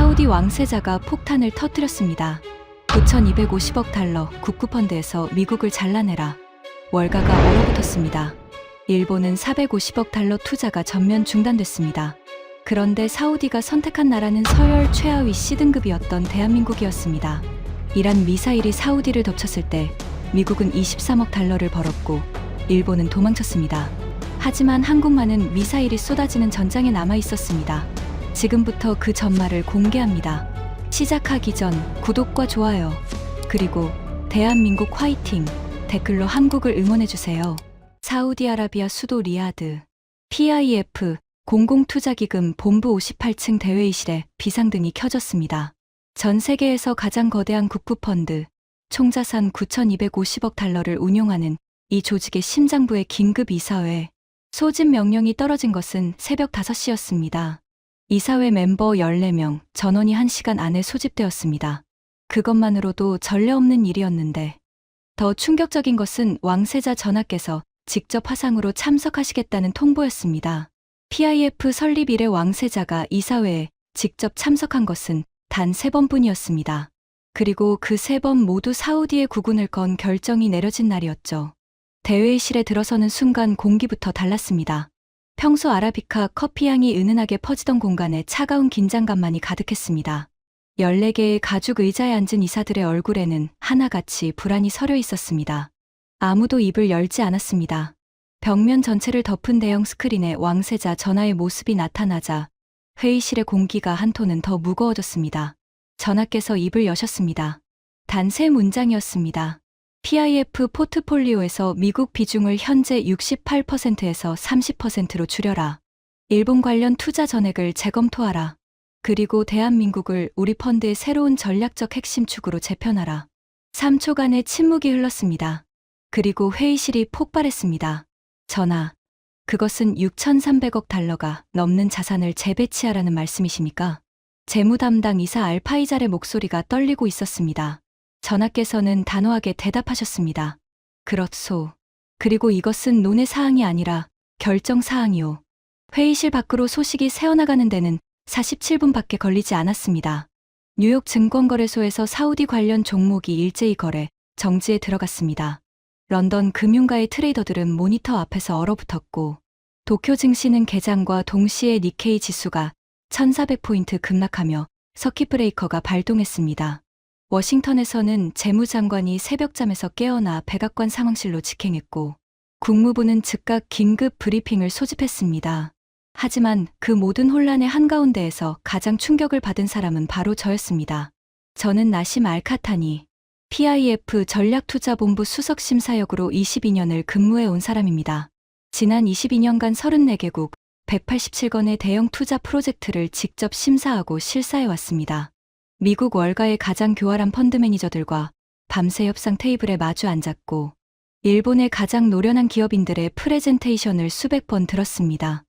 사우디 왕세자가 폭탄을 터뜨렸습니다. 9,250억 달러 국구펀드에서 미국을 잘라내라. 월가가 얼어붙었습니다. 일본은 450억 달러 투자가 전면 중단됐습니다. 그런데 사우디가 선택한 나라는 서열 최하위 C등급이었던 대한민국이었습니다. 이란 미사일이 사우디를 덮쳤을 때 미국은 23억 달러를 벌었고 일본은 도망쳤습니다. 하지만 한국만은 미사일이 쏟아지는 전장에 남아 있었습니다. 지금부터 그 전말을 공개합니다. 시작하기 전 구독과 좋아요, 그리고 대한민국 화이팅 댓글로 한국을 응원해주세요. 사우디아라비아 수도 리야드 PIF 공공투자기금 본부 58층 대회의실에 비상등이 켜졌습니다. 전 세계에서 가장 거대한 국부펀드 총자산 9,250억 달러를 운용하는 이 조직의 심장부의 긴급 이사회 소집 명령이 떨어진 것은 새벽 5시였습니다. 이사회 멤버 14명 전원이 1시간 안에 소집되었습니다. 그것만으로도 전례 없는 일이었는데 더 충격적인 것은 왕세자 전하께서 직접 화상으로 참석하시겠다는 통보였습니다. PIF 설립 이래 왕세자가 이사회에 직접 참석한 것은 단 3번뿐이었습니다. 그리고 그 3번 모두 사우디의 국운을 건 결정이 내려진 날이었죠. 대회의실에 들어서는 순간 공기부터 달랐습니다. 평소 아라비카 커피향이 은은하게 퍼지던 공간에 차가운 긴장감만이 가득했습니다. 14개의 가죽 의자에 앉은 이사들의 얼굴에는 하나같이 불안이 서려 있었습니다. 아무도 입을 열지 않았습니다. 벽면 전체를 덮은 대형 스크린에 왕세자 전하의 모습이 나타나자 회의실의 공기가 한 톤은 더 무거워졌습니다. 전하께서 입을 여셨습니다. 단 3문장이었습니다. PIF 포트폴리오에서 미국 비중을 현재 68%에서 30%로 줄여라. 일본 관련 투자 전액을 재검토하라. 그리고 대한민국을 우리 펀드의 새로운 전략적 핵심 축으로 재편하라. 3초간의 침묵이 흘렀습니다. 그리고 회의실이 폭발했습니다. 전하, 그것은 6,300억 달러가 넘는 자산을 재배치하라는 말씀이십니까? 재무 담당 이사 알파이잘의 목소리가 떨리고 있었습니다. 전하께서는 단호하게 대답하셨습니다. 그렇소. 그리고 이것은 논의 사항이 아니라 결정 사항이오. 회의실 밖으로 소식이 새어나가는 데는 47분밖에 걸리지 않았습니다. 뉴욕 증권거래소에서 사우디 관련 종목이 일제히 거래, 정지에 들어갔습니다. 런던 금융가의 트레이더들은 모니터 앞에서 얼어붙었고 도쿄 증시는 개장과 동시에 니케이 지수가 1,400포인트 급락하며 서킷 브레이커가 발동했습니다. 워싱턴에서는 재무장관이 새벽잠에서 깨어나 백악관 상황실로 직행했고 국무부는 즉각 긴급 브리핑을 소집했습니다. 하지만 그 모든 혼란의 한가운데에서 가장 충격을 받은 사람은 바로 저였습니다. 저는 나심 알카타니 PIF 전략투자본부 수석심사역으로 22년을 근무해 온 사람입니다. 지난 22년간 34개국 187건의 대형 투자 프로젝트를 직접 심사하고 실사해 왔습니다. 미국 월가의 가장 교활한 펀드 매니저들과 밤새 협상 테이블에 마주 앉았고 일본의 가장 노련한 기업인들의 프레젠테이션을 수백 번 들었습니다.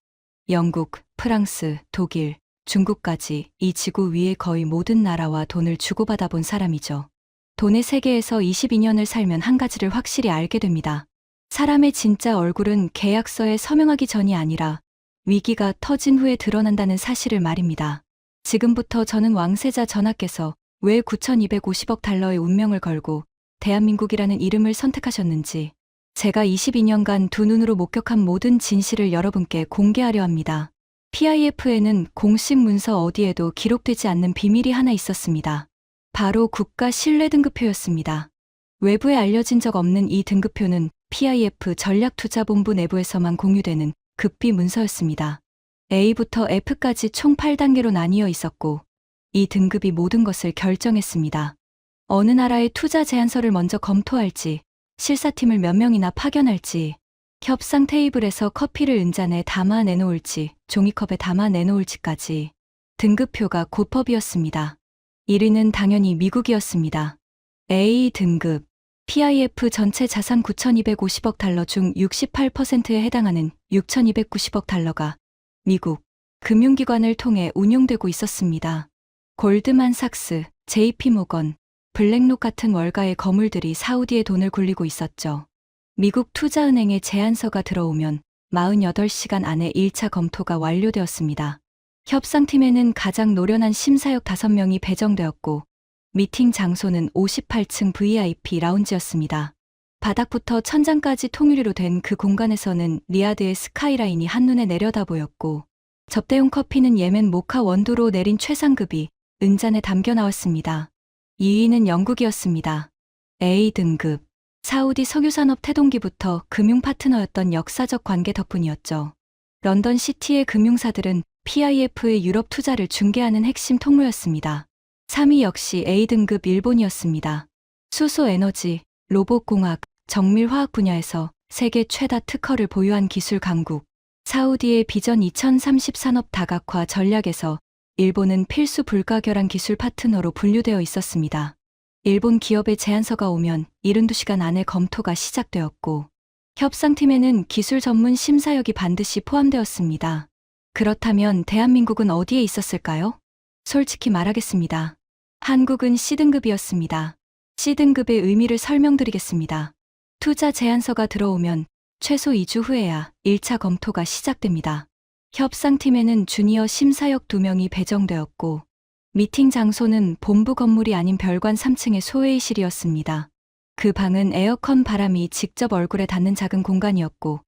영국, 프랑스, 독일, 중국까지 이 지구 위의 거의 모든 나라와 돈을 주고받아 본 사람이죠. 돈의 세계에서 22년을 살면 한 가지를 확실히 알게 됩니다. 사람의 진짜 얼굴은 계약서에 서명하기 전이 아니라 위기가 터진 후에 드러난다는 사실을 말입니다. 지금부터 저는 왕세자 전하께서 왜 9,250억 달러의 운명을 걸고 대한민국이라는 이름을 선택하셨는지 제가 22년간 두 눈으로 목격한 모든 진실을 여러분께 공개하려 합니다. PIF에는 공식 문서 어디에도 기록되지 않는 비밀이 하나 있었습니다. 바로 국가 신뢰 등급표였습니다. 외부에 알려진 적 없는 이 등급표는 PIF 전략투자본부 내부에서만 공유되는 급비 문서였습니다. A부터 F까지 총 8단계로 나뉘어 있었고 이 등급이 모든 것을 결정했습니다. 어느 나라의 투자 제안서를 먼저 검토할지, 실사팀을 몇 명이나 파견할지, 협상 테이블에서 커피를 은잔에 담아 내놓을지, 종이컵에 담아 내놓을지까지 등급표가 고법이었습니다. 1위는 당연히 미국이었습니다. A 등급, PIF 전체 자산 9,250억 달러 중 68%에 해당하는 6,290억 달러가 미국 금융기관을 통해 운용되고 있었습니다. 골드만삭스, JP모건, 블랙록 같은 월가의 거물들이 사우디에 돈을 굴리고 있었죠. 미국 투자은행에 제안서가 들어오면 48시간 안에 1차 검토가 완료되었습니다. 협상팀에는 가장 노련한 심사역 5명이 배정되었고 미팅 장소는 58층 VIP 라운지였습니다. 바닥부터 천장까지 통유리로 된 그 공간에서는 리야드의 스카이라인이 한눈에 내려다 보였고 접대용 커피는 예멘 모카 원두로 내린 최상급이 은잔에 담겨 나왔습니다. 2위는 영국이었습니다. A등급. 사우디 석유산업 태동기부터 금융 파트너였던 역사적 관계 덕분이었죠. 런던 시티의 금융사들은 PIF의 유럽 투자를 중개하는 핵심 통로였습니다. 3위 역시 A등급 일본이었습니다. 수소 에너지, 로봇공학, 정밀화학 분야에서 세계 최다 특허를 보유한 기술 강국. 사우디의 비전 2030 산업 다각화 전략에서 일본은 필수 불가결한 기술 파트너로 분류되어 있었습니다. 일본 기업의 제안서가 오면 72시간 안에 검토가 시작되었고 협상팀에는 기술 전문 심사역이 반드시 포함되었습니다. 그렇다면 대한민국은 어디에 있었을까요? 솔직히 말하겠습니다. 한국은 C등급이었습니다. C등급의 의미를 설명드리겠습니다. 투자 제안서가 들어오면 최소 2주 후에야 1차 검토가 시작됩니다. 협상팀에는 주니어 심사역 2명이 배정되었고 미팅 장소는 본부 건물이 아닌 별관 3층의 소회의실이었습니다. 그 방은 에어컨 바람이 직접 얼굴에 닿는 작은 공간이었고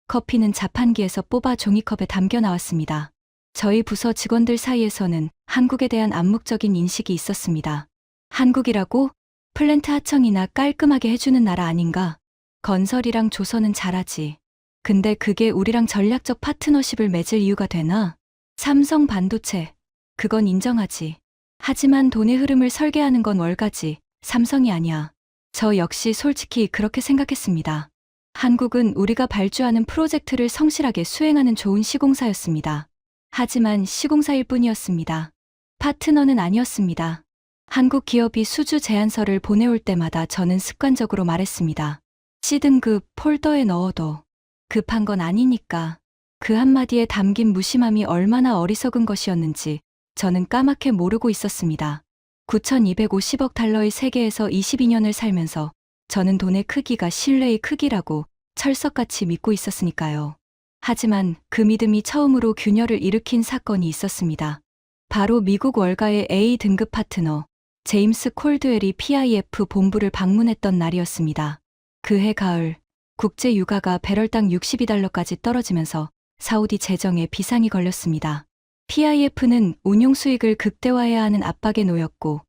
커피는 자판기에서 뽑아 종이컵에 담겨 나왔습니다. 저희 부서 직원들 사이에서는 한국에 대한 암묵적인 인식이 있었습니다. 한국이라고? 플랜트 하청이나 깔끔하게 해주는 나라 아닌가? 건설이랑 조선은 잘하지. 근데 그게 우리랑 전략적 파트너십을 맺을 이유가 되나? 삼성 반도체. 그건 인정하지. 하지만 돈의 흐름을 설계하는 건 월가지, 삼성이 아니야. 저 역시 솔직히 그렇게 생각했습니다. 한국은 우리가 발주하는 프로젝트를 성실하게 수행하는 좋은 시공사였습니다. 하지만 시공사일 뿐이었습니다. 파트너는 아니었습니다. 한국 기업이 수주 제안서를 보내올 때마다 저는 습관적으로 말했습니다. C등급 폴더에 넣어도 급한 건 아니니까. 그 한마디에 담긴 무심함이 얼마나 어리석은 것이었는지 저는 까맣게 모르고 있었습니다. 9,250억 달러의 세계에서 22년을 살면서 저는 돈의 크기가 신뢰의 크기라고 철석같이 믿고 있었으니까요. 하지만 그 믿음이 처음으로 균열을 일으킨 사건이 있었습니다. 바로 미국 월가의 A등급 파트너 제임스 콜드웰이 PIF 본부를 방문했던 날이었습니다. 그해 가을 국제 유가가 배럴당 62달러까지 떨어지면서 사우디 재정에 비상이 걸렸습니다. PIF는 운용 수익을 극대화해야 하는 압박에 놓였고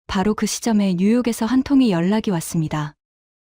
바로 그 시점에 뉴욕에서 한 통의 연락이 왔습니다.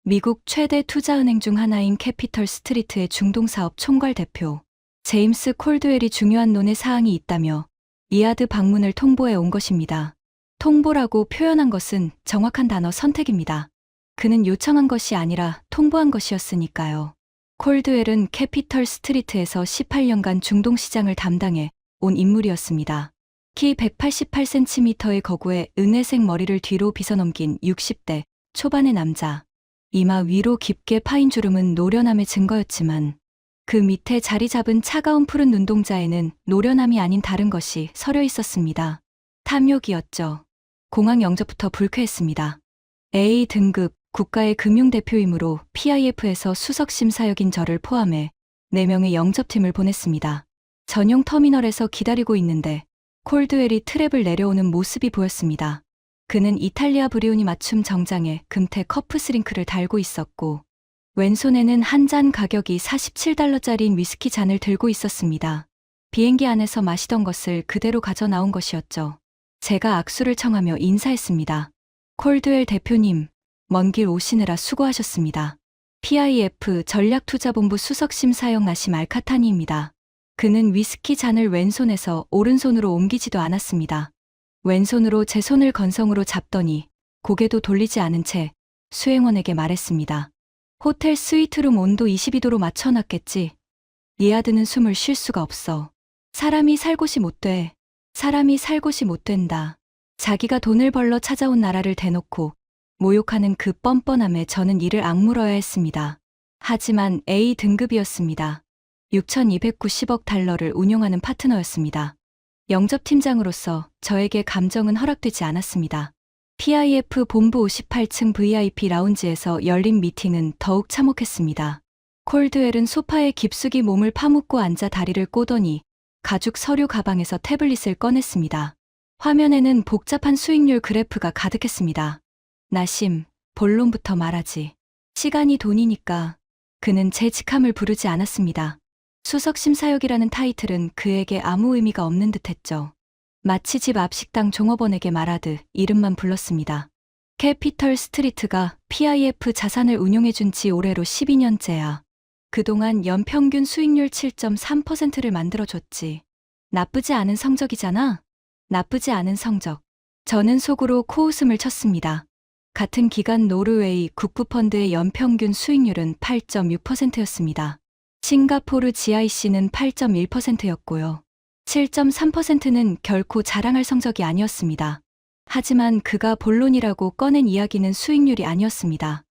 미국 최대 투자은행 중 하나인 캐피털 스트리트의 중동사업 총괄 대표 제임스 콜드웰이 중요한 논의 사항이 있다며 리야드 방문을 통보해 온 것입니다. 통보라고 표현한 것은 정확한 단어 선택입니다. 그는 요청한 것이 아니라 통보한 것이었으니까요. 콜드웰은 캐피털 스트리트에서 18년간 중동 시장을 담당해 온 인물이었습니다. 키 188cm의 거구에 은회색 머리를 뒤로 빗어넘긴 60대 초반의 남자. 이마 위로 깊게 파인 주름은 노련함의 증거였지만 그 밑에 자리 잡은 차가운 푸른 눈동자에는 노련함이 아닌 다른 것이 서려 있었습니다. 탐욕이었죠. 공항 영접부터 불쾌했습니다. A등급 국가의 금융대표이므로 PIF에서 수석심사역인 저를 포함해 4명의 영접팀을 보냈습니다. 전용 터미널에서 기다리고 있는데 콜드웰이 트랩을 내려오는 모습이 보였습니다. 그는 이탈리아 브리오니 맞춤 정장에 금태 커프스링크를 달고 있었고 왼손에는 한 잔 가격이 47달러짜리인 위스키 잔을 들고 있었습니다. 비행기 안에서 마시던 것을 그대로 가져 나온 것이었죠. 제가 악수를 청하며 인사했습니다. 콜드웰 대표님, 먼 길 오시느라 수고하셨습니다. PIF 전략투자본부 수석심사역 나심 알카타니입니다. 그는 위스키 잔을 왼손에서 오른손으로 옮기지도 않았습니다. 왼손으로 제 손을 건성으로 잡더니 고개도 돌리지 않은 채 수행원에게 말했습니다. 호텔 스위트룸 온도 22도로 맞춰놨겠지. 리야드는 숨을 쉴 수가 없어. 사람이 살 곳이 못 돼. 사람이 살 곳이 못 된다. 자기가 돈을 벌러 찾아온 나라를 대놓고 모욕하는 그 뻔뻔함에 저는 이를 악물어야 했습니다. 하지만 A등급이었습니다. 6,290억 달러를 운용하는 파트너였습니다. 영접팀장으로서 저에게 감정은 허락되지 않았습니다. PIF 본부 58층 VIP 라운지에서 열린 미팅은 더욱 참혹했습니다. 콜드웰은 소파에 깊숙이 몸을 파묻고 앉아 다리를 꼬더니 가죽 서류 가방에서 태블릿을 꺼냈습니다. 화면에는 복잡한 수익률 그래프가 가득했습니다. 나심, 본론부터 말하지. 시간이 돈이니까. 그는 제 직함을 부르지 않았습니다. 수석심사역이라는 타이틀은 그에게 아무 의미가 없는 듯했죠. 마치 집 앞 식당 종업원에게 말하듯 이름만 불렀습니다. 캐피털 스트리트가 PIF 자산을 운용해준 지 올해로 12년째야. 그동안 연평균 수익률 7.3%를 만들어줬지. 나쁘지 않은 성적이잖아? 나쁘지 않은 성적. 저는 속으로 코웃음을 쳤습니다. 같은 기간 노르웨이 국부펀드의 연평균 수익률은 8.6%였습니다. 싱가포르 GIC는 8.1%였고요. 7.3%는 결코 자랑할 성적이 아니었습니다. 하지만 그가 본론이라고 꺼낸 이야기는 수익률이 아니었습니다.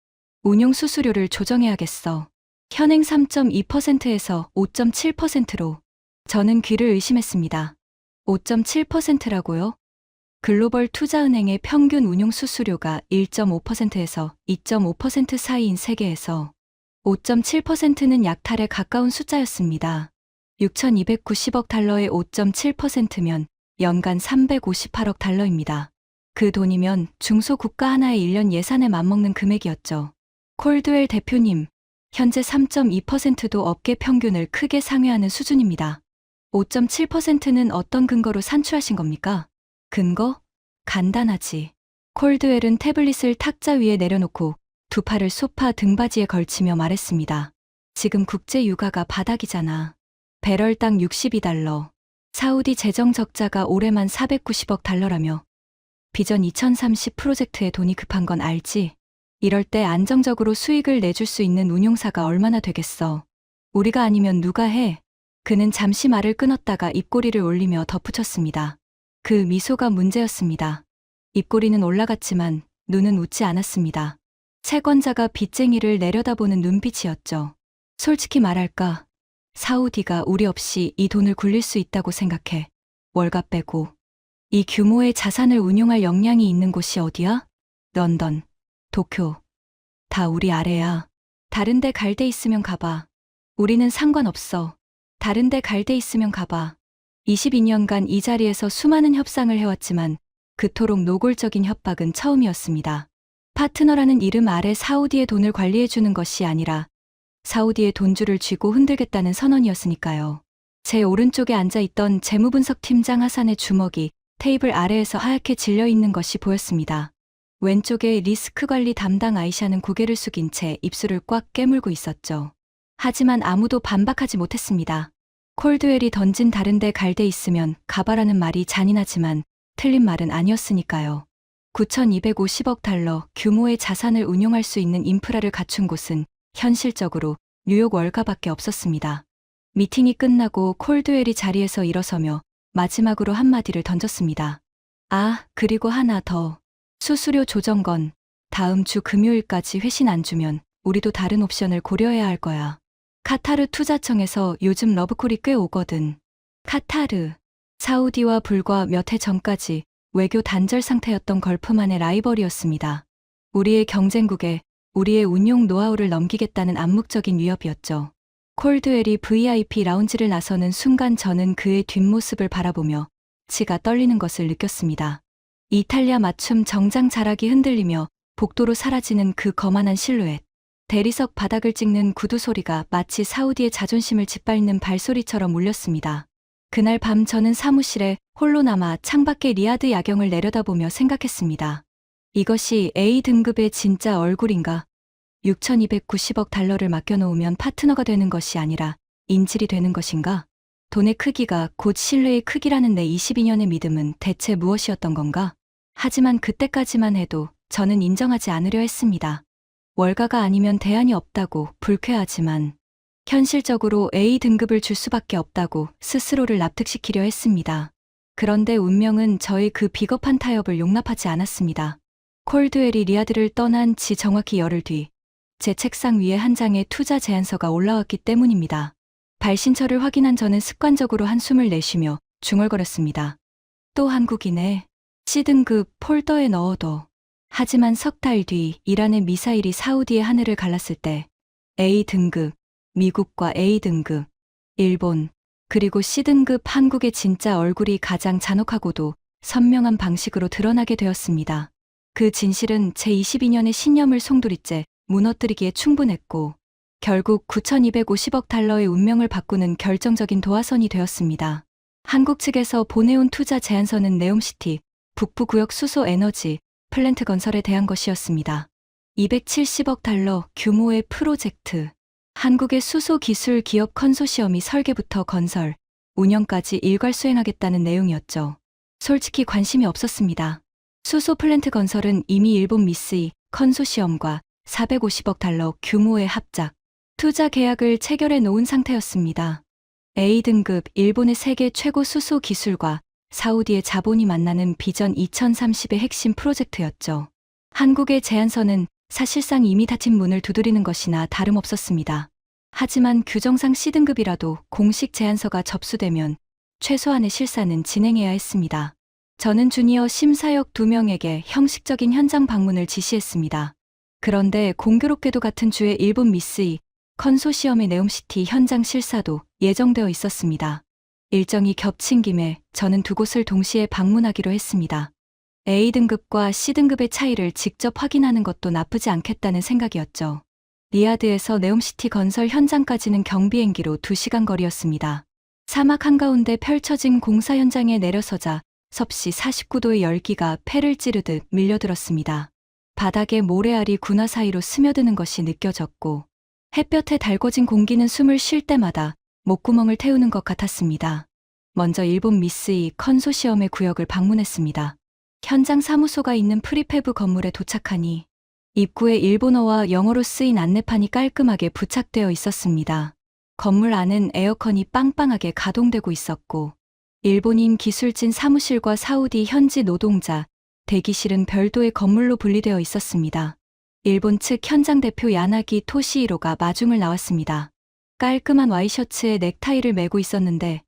운용 수수료를 조정해야겠어. 현행 3.2%에서 5.7%로. 저는 귀를 의심했습니다. 5.7%라고요? 글로벌 투자은행의 평균 운용 수수료가 1.5%에서 2.5% 사이인 세계에서 5.7%는 약탈에 가까운 숫자였습니다. 6,290억 달러의 5.7%면 연간 358억 달러입니다. 그 돈이면 중소국가 하나의 1년 예산에 맞먹는 금액이었죠. 콜드웰 대표님, 현재 3.2%도 업계 평균을 크게 상회하는 수준입니다. 5.7%는 어떤 근거로 산출하신 겁니까? 근거? 간단하지. 콜드웰은 태블릿을 탁자 위에 내려놓고 두 팔을 소파 등받이에 걸치며 말했습니다. 지금 국제 유가가 바닥이잖아. 배럴당 62달러. 사우디 재정 적자가 올해만 490억 달러라며. 비전 2030 프로젝트에 돈이 급한 건 알지? 이럴 때 안정적으로 수익을 내줄 수 있는 운용사가 얼마나 되겠어. 우리가 아니면 누가 해? 그는 잠시 말을 끊었다가 입꼬리를 올리며 덧붙였습니다. 그 미소가 문제였습니다. 입꼬리는 올라갔지만 눈은 웃지 않았습니다. 채권자가 빚쟁이를 내려다보는 눈빛이었죠. 솔직히 말할까? 사우디가 우리 없이 이 돈을 굴릴 수 있다고 생각해. 월가 빼고. 이 규모의 자산을 운용할 역량이 있는 곳이 어디야? 런던, 도쿄. 다 우리 아래야. 다른 데 갈 데 있으면 가봐. 우리는 상관없어. 다른 데 갈 데 있으면 가봐. 22년간 이 자리에서 수많은 협상을 해왔지만 그토록 노골적인 협박은 처음이었습니다. 파트너라는 이름 아래 사우디의 돈을 관리해주는 것이 아니라 사우디의 돈줄을 쥐고 흔들겠다는 선언이었으니까요. 제 오른쪽에 앉아있던 재무분석 팀장 하산의 주먹이 테이블 아래에서 하얗게 질려있는 것이 보였습니다. 왼쪽에 리스크관리 담당 아이샤는 고개를 숙인 채 입술을 꽉 깨물고 있었죠. 하지만 아무도 반박하지 못했습니다. 콜드웰이 던진 다른 데 갈 데 있으면 가봐라는 말이 잔인하지만 틀린 말은 아니었으니까요. 9,250억 달러 규모의 자산을 운용할 수 있는 인프라를 갖춘 곳은 현실적으로 뉴욕 월가밖에 없었습니다. 미팅이 끝나고 콜드웰이 자리에서 일어서며 마지막으로 한마디를 던졌습니다. 아, 그리고 하나 더. 수수료 조정건. 다음 주 금요일까지 회신 안 주면 우리도 다른 옵션을 고려해야 할 거야. 카타르 투자청에서 요즘 러브콜이 꽤 오거든. 카타르. 사우디와 불과 몇 해 전까지 외교 단절 상태였던 걸프만의 라이벌이었습니다. 우리의 경쟁국에 우리의 운용 노하우를 넘기겠다는 암묵적인 위협이었죠. 콜드웰이 VIP 라운지를 나서는 순간 저는 그의 뒷모습을 바라보며 치가 떨리는 것을 느꼈습니다. 이탈리아 맞춤 정장 자락이 흔들리며 복도로 사라지는 그 거만한 실루엣. 대리석 바닥을 찍는 구두 소리가 마치 사우디의 자존심을 짓밟는 발소리처럼 울렸습니다. 그날 밤 저는 사무실에 홀로 남아 창밖의 리야드 야경을 내려다보며 생각했습니다. 이것이 A등급의 진짜 얼굴인가? 6,290억 달러를 맡겨놓으면 파트너가 되는 것이 아니라 인질이 되는 것인가? 돈의 크기가 곧 신뢰의 크기라는 내 22년의 믿음은 대체 무엇이었던 건가? 하지만 그때까지만 해도 저는 인정하지 않으려 했습니다. 월가가 아니면 대안이 없다고 불쾌하지만 현실적으로 A등급을 줄 수밖에 없다고 스스로를 납득시키려 했습니다. 그런데 운명은 저의 그 비겁한 타협을 용납하지 않았습니다. 콜드웰이 리야드를 떠난 지 정확히 열흘 뒤, 제 책상 위에 한 장의 투자 제안서가 올라왔기 때문입니다. 발신처를 확인한 저는 습관적으로 한숨을 내쉬며 중얼거렸습니다. 또 한국이네. C등급 폴더에 넣어둬. 하지만 석 달 뒤 이란의 미사일이 사우디의 하늘을 갈랐을 때 A등급, 미국과 A등급, 일본, 그리고 C등급 한국의 진짜 얼굴이 가장 잔혹하고도 선명한 방식으로 드러나게 되었습니다. 그 진실은 제22년의 신념을 송두리째 무너뜨리기에 충분했고 결국 9,250억 달러의 운명을 바꾸는 결정적인 도화선이 되었습니다. 한국 측에서 보내온 투자 제안서는 네옴시티, 북부구역 수소에너지, 플랜트 건설에 대한 것이었습니다. 270억 달러 규모의 프로젝트. 한국의 수소기술 기업 컨소시엄이 설계부터 건설, 운영까지 일괄 수행하겠다는 내용이었죠. 솔직히 관심이 없었습니다. 수소 플랜트 건설은 이미 일본 미쓰이 컨소시엄과 450억 달러 규모의 합작, 투자 계약을 체결해 놓은 상태였습니다. A등급 일본의 세계 최고 수소 기술과 사우디의 자본이 만나는 비전 2030의 핵심 프로젝트였죠. 한국의 제안서는 사실상 이미 닫힌 문을 두드리는 것이나 다름없었습니다. 하지만 규정상 C등급이라도 공식 제안서가 접수되면 최소한의 실사는 진행해야 했습니다. 저는 주니어 심사역 2명에게 형식적인 현장 방문을 지시했습니다. 그런데 공교롭게도 같은 주에 일본 미쓰이 컨소시엄의 네옴시티 현장 실사도 예정되어 있었습니다. 일정이 겹친 김에 저는 두 곳을 동시에 방문하기로 했습니다. A등급과 C등급의 차이를 직접 확인하는 것도 나쁘지 않겠다는 생각이었죠. 리야드에서 네옴시티 건설 현장까지는 경비행기로 2시간 거리였습니다. 사막 한가운데 펼쳐진 공사 현장에 내려서자 섭씨 49도의 열기가 폐를 찌르듯 밀려들었습니다. 바닥에 모래알이 군화 사이로 스며드는 것이 느껴졌고 햇볕에 달궈진 공기는 숨을 쉴 때마다 목구멍을 태우는 것 같았습니다. 먼저 일본 미쓰이 컨소시엄의 구역을 방문했습니다. 현장 사무소가 있는 프리페브 건물에 도착하니 입구에 일본어와 영어로 쓰인 안내판이 깔끔하게 부착되어 있었습니다. 건물 안은 에어컨이 빵빵하게 가동되고 있었고 일본인 기술진 사무실과 사우디 현지 노동자, 대기실은 별도의 건물로 분리되어 있었습니다. 일본 측 현장 대표 야나기 토시히로가 마중을 나왔습니다. 깔끔한 와이셔츠에 넥타이를 메고 있었는데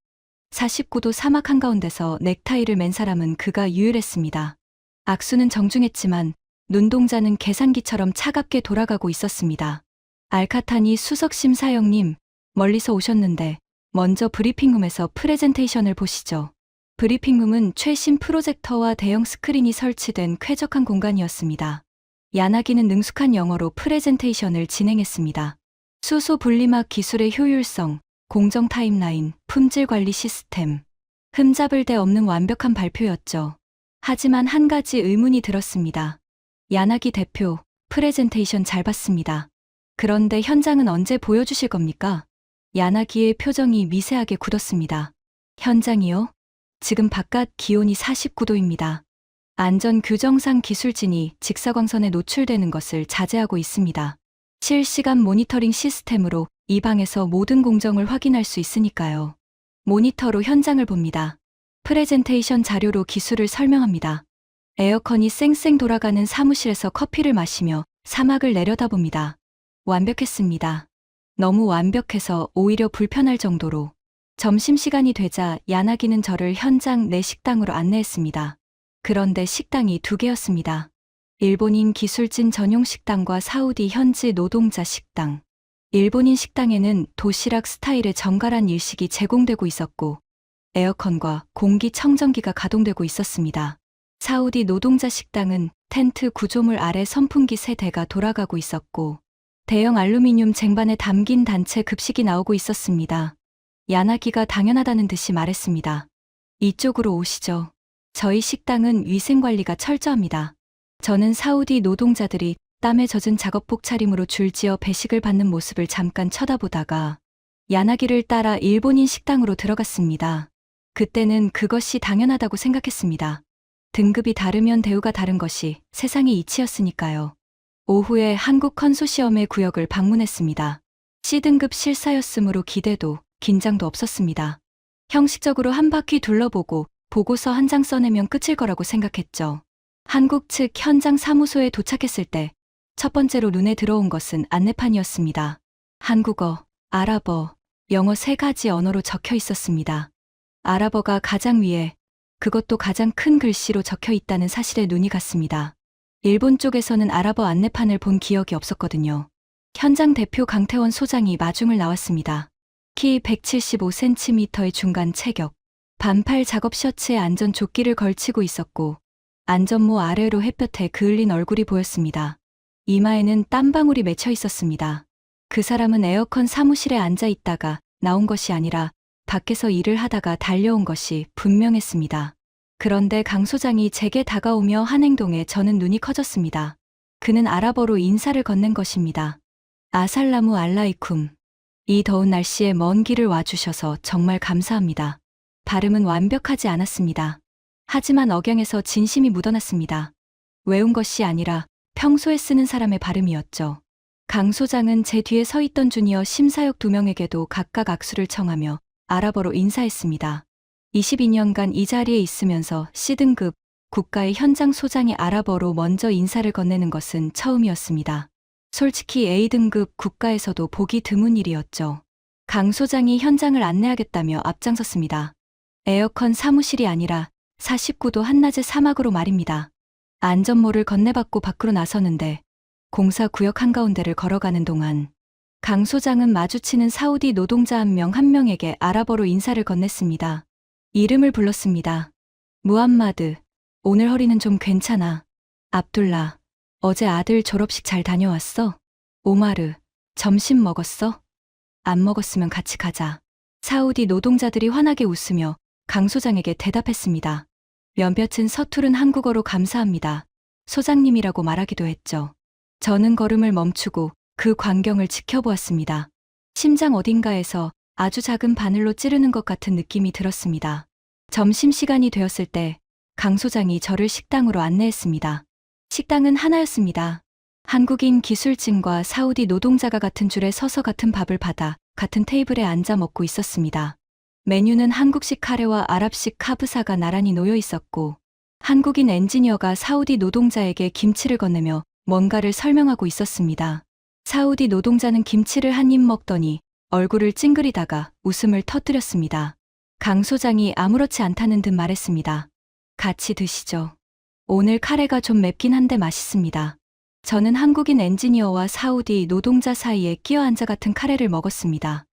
49도 사막 한가운데서 넥타이를 맨 사람은 그가 유일했습니다. 악수는 정중했지만 눈동자는 계산기처럼 차갑게 돌아가고 있었습니다. 알카타니 수석심사형님, 멀리서 오셨는데 먼저 브리핑룸에서 프레젠테이션을 보시죠. 브리핑룸은 최신 프로젝터와 대형 스크린이 설치된 쾌적한 공간이었습니다. 야나기는 능숙한 영어로 프레젠테이션을 진행했습니다. 수소 분리막 기술의 효율성, 공정 타임라인, 품질 관리 시스템. 흠잡을 데 없는 완벽한 발표였죠. 하지만 한 가지 의문이 들었습니다. 야나기 대표, 프레젠테이션 잘 봤습니다. 그런데 현장은 언제 보여주실 겁니까? 야나기의 표정이 미세하게 굳었습니다. 현장이요? 지금 바깥 기온이 49도입니다. 안전 규정상 기술진이 직사광선에 노출되는 것을 자제하고 있습니다. 실시간 모니터링 시스템으로 이 방에서 모든 공정을 확인할 수 있으니까요. 모니터로 현장을 봅니다. 프레젠테이션 자료로 기술을 설명합니다. 에어컨이 쌩쌩 돌아가는 사무실에서 커피를 마시며 사막을 내려다봅니다. 완벽했습니다. 너무 완벽해서 오히려 불편할 정도로. 점심시간이 되자 야나기는 저를 현장 내 식당으로 안내했습니다. 그런데 식당이 2개였습니다. 일본인 기술진 전용 식당과 사우디 현지 노동자 식당. 일본인 식당에는 도시락 스타일의 정갈한 일식이 제공되고 있었고 에어컨과 공기청정기가 가동되고 있었습니다. 사우디 노동자 식당은 텐트 구조물 아래 선풍기 3대가 돌아가고 있었고 대형 알루미늄 쟁반에 담긴 단체 급식이 나오고 있었습니다. 야나기가 당연하다는 듯이 말했습니다. 이쪽으로 오시죠. 저희 식당은 위생관리가 철저합니다. 저는 사우디 노동자들이 땀에 젖은 작업복 차림으로 줄지어 배식을 받는 모습을 잠깐 쳐다보다가 야나기를 따라 일본인 식당으로 들어갔습니다. 그때는 그것이 당연하다고 생각했습니다. 등급이 다르면 대우가 다른 것이 세상의 이치였으니까요. 오후에 한국 컨소시엄의 구역을 방문했습니다. C등급 실사였으므로 기대도 긴장도 없었습니다. 형식적으로 한 바퀴 둘러보고 보고서 한 장 써내면 끝일 거라고 생각했죠. 한국 측 현장 사무소에 도착했을 때 첫 번째로 눈에 들어온 것은 안내판이었습니다. 한국어, 아랍어, 영어 3가지 언어로 적혀 있었습니다. 아랍어가 가장 위에, 그것도 가장 큰 글씨로 적혀 있다는 사실에 눈이 갔습니다. 일본 쪽에서는 아랍어 안내판을 본 기억이 없었거든요. 현장 대표 강태원 소장이 마중을 나왔습니다. 키 175cm의 중간 체격, 반팔 작업 셔츠에 안전 조끼를 걸치고 있었고 안전모 아래로 햇볕에 그을린 얼굴이 보였습니다. 이마에는 땀방울이 맺혀 있었습니다. 그 사람은 에어컨 사무실에 앉아 있다가 나온 것이 아니라 밖에서 일을 하다가 달려온 것이 분명했습니다. 그런데 강 소장이 제게 다가오며 한 행동에 저는 눈이 커졌습니다. 그는 아랍어로 인사를 건넨 것입니다. 아살라무 알라이쿰. 이 더운 날씨에 먼 길을 와주셔서 정말 감사합니다. 발음은 완벽하지 않았습니다. 하지만 억양에서 진심이 묻어났습니다. 외운 것이 아니라 평소에 쓰는 사람의 발음이었죠. 강 소장은 제 뒤에 서 있던 주니어 심사역 2명에게도 각각 악수를 청하며 아랍어로 인사했습니다. 22년간 이 자리에 있으면서 C등급 국가의 현장 소장이 아랍어로 먼저 인사를 건네는 것은 처음이었습니다. 솔직히 A등급 국가에서도 보기 드문 일이었죠. 강 소장이 현장을 안내하겠다며 앞장섰습니다. 에어컨 사무실이 아니라 49도 한낮의 사막으로 말입니다. 안전모를 건네받고 밖으로 나서는데 공사 구역 한가운데를 걸어가는 동안 강 소장은 마주치는 사우디 노동자 한 명에게 아랍어로 인사를 건넸습니다. 이름을 불렀습니다. 무함마드, 오늘 허리는 좀 괜찮아. 압둘라, 어제 아들 졸업식 잘 다녀왔어? 오마르, 점심 먹었어? 안 먹었으면 같이 가자. 사우디 노동자들이 환하게 웃으며 강 소장에게 대답했습니다. 몇몇은 서투른 한국어로 감사합니다. 소장님이라고 말하기도 했죠. 저는 걸음을 멈추고 그 광경을 지켜보았습니다. 심장 어딘가에서 아주 작은 바늘로 찌르는 것 같은 느낌이 들었습니다. 점심시간이 되었을 때 강 소장이 저를 식당으로 안내했습니다. 식당은 하나였습니다. 한국인 기술진과 사우디 노동자가 같은 줄에 서서 같은 밥을 받아 같은 테이블에 앉아 먹고 있었습니다. 메뉴는 한국식 카레와 아랍식 카브사가 나란히 놓여 있었고 한국인 엔지니어가 사우디 노동자에게 김치를 건네며 뭔가를 설명하고 있었습니다. 사우디 노동자는 김치를 한 입 먹더니 얼굴을 찡그리다가 웃음을 터뜨렸습니다. 강 소장이 아무렇지 않다는 듯 말했습니다. 같이 드시죠. 오늘 카레가 좀 맵긴 한데 맛있습니다. 저는 한국인 엔지니어와 사우디 노동자 사이에 끼어 앉아 같은 카레를 먹었습니다.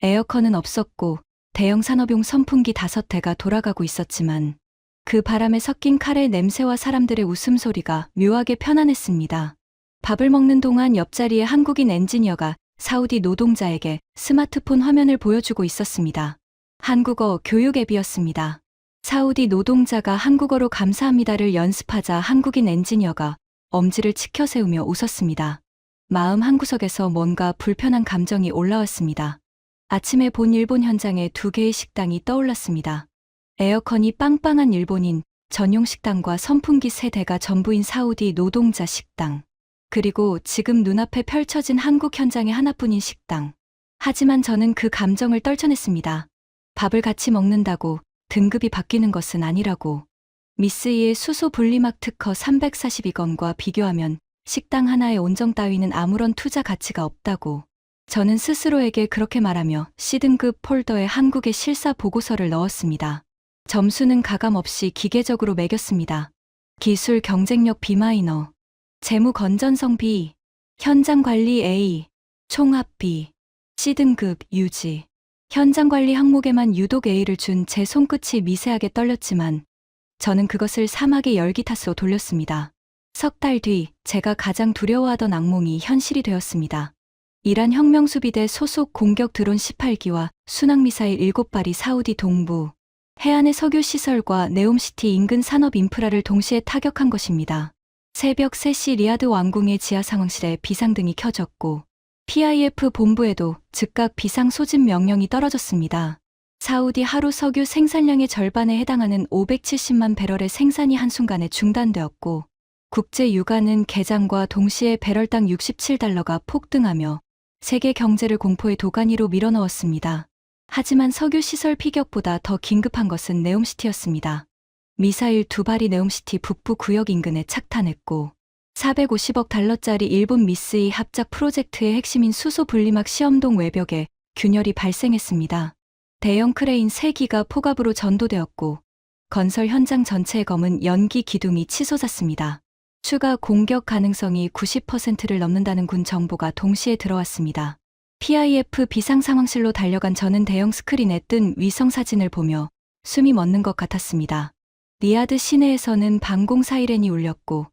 에어컨은 없었고 대형 산업용 선풍기 5대가 돌아가고 있었지만 그 바람에 섞인 카레 냄새와 사람들의 웃음소리가 묘하게 편안했습니다. 밥을 먹는 동안 옆자리에 한국인 엔지니어가 사우디 노동자에게 스마트폰 화면을 보여주고 있었습니다. 한국어 교육 앱이었습니다. 사우디 노동자가 한국어로 감사합니다를 연습하자 한국인 엔지니어가 엄지를 치켜 세우며 웃었습니다. 마음 한구석에서 뭔가 불편한 감정이 올라왔습니다. 아침에 본 일본 현장에 2개의 식당이 떠올랐습니다. 에어컨이 빵빵한 일본인 전용 식당과 선풍기 3대가 전부인 사우디 노동자 식당. 그리고 지금 눈앞에 펼쳐진 한국 현장의 하나뿐인 식당. 하지만 저는 그 감정을 떨쳐냈습니다. 밥을 같이 먹는다고 등급이 바뀌는 것은 아니라고. 미스이의 수소 분리막 특허 342건과 비교하면 식당 하나의 온정 따위는 아무런 투자 가치가 없다고. 저는 스스로에게 그렇게 말하며 C등급 폴더에 한국의 실사 보고서를 넣었습니다. 점수는 가감없이 기계적으로 매겼습니다. 기술 경쟁력 B-, 재무 건전성 B, 현장 관리 A, 총합 B, C등급 유지. 현장 관리 항목에만 유독 A를 준 제 손끝이 미세하게 떨렸지만 저는 그것을 사막의 열기 탓으로 돌렸습니다. 석 달 뒤 제가 가장 두려워하던 악몽이 현실이 되었습니다. 이란 혁명수비대 소속 공격 드론 18기와 순항미사일 7발이 사우디 동부 해안의 석유시설과 네옴시티 인근 산업 인프라를 동시에 타격한 것입니다. 새벽 3시 리야드 왕궁의 지하 상황실에 비상등이 켜졌고 PIF 본부에도 즉각 비상 소집 명령이 떨어졌습니다. 사우디 하루 석유 생산량의 절반에 해당하는 570만 배럴의 생산이 한순간에 중단되었고 국제 유가는 개장과 동시에 배럴당 67달러가 폭등하며 세계 경제를 공포의 도가니로 밀어넣었습니다. 하지만 석유 시설 피격보다 더 긴급한 것은 네옴시티였습니다. 미사일 2발이 네옴시티 북부 구역 인근에 착탄했고 450억 달러짜리 일본 미스이 합작 프로젝트의 핵심인 수소 분리막 시험동 외벽에 균열이 발생했습니다. 대형 크레인 3기가 포갑으로 전도되었고 건설 현장 전체의 검은 연기 기둥이 치솟았습니다. 추가 공격 가능성이 90%를 넘는다는 군 정보가 동시에 들어왔습니다. PIF 비상 상황실로 달려간 저는 대형 스크린에 뜬 위성 사진을 보며 숨이 멎는 것 같았습니다. 리야드 시내에서는 방공 사이렌이 울렸고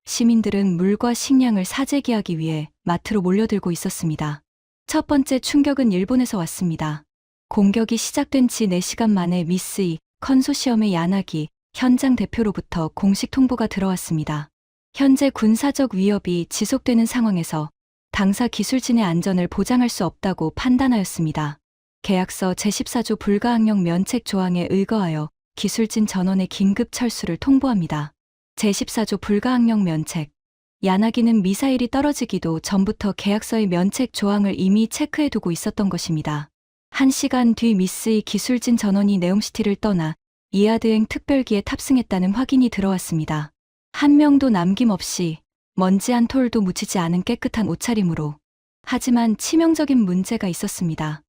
시민들은 물과 식량을 사재기하기 위해 마트로 몰려들고 있었습니다. 첫 번째 충격은 일본에서 왔습니다. 공격이 시작된 지 4시간 만에 미쓰이 컨소시엄의 야나기 현장 대표로부터 공식 통보가 들어왔습니다. 현재 군사적 위협이 지속되는 상황에서 당사 기술진의 안전을 보장할 수 없다고 판단하였습니다. 계약서 제14조 불가항력 면책 조항에 의거하여 기술진 전원의 긴급 철수를 통보합니다. 제14조 불가항력 면책. 야나기는 미사일이 떨어지기도 전부터 계약서의 면책 조항을 이미 체크해두고 있었던 것입니다. 1시간 뒤 미쓰이 기술진 전원이 네옴시티를 떠나 이하드행 특별기에 탑승했다는 확인이 들어왔습니다. 한 명도 남김없이 먼지 한 톨도 묻히지 않은 깨끗한 옷차림으로. 하지만 치명적인 문제가 있었습니다.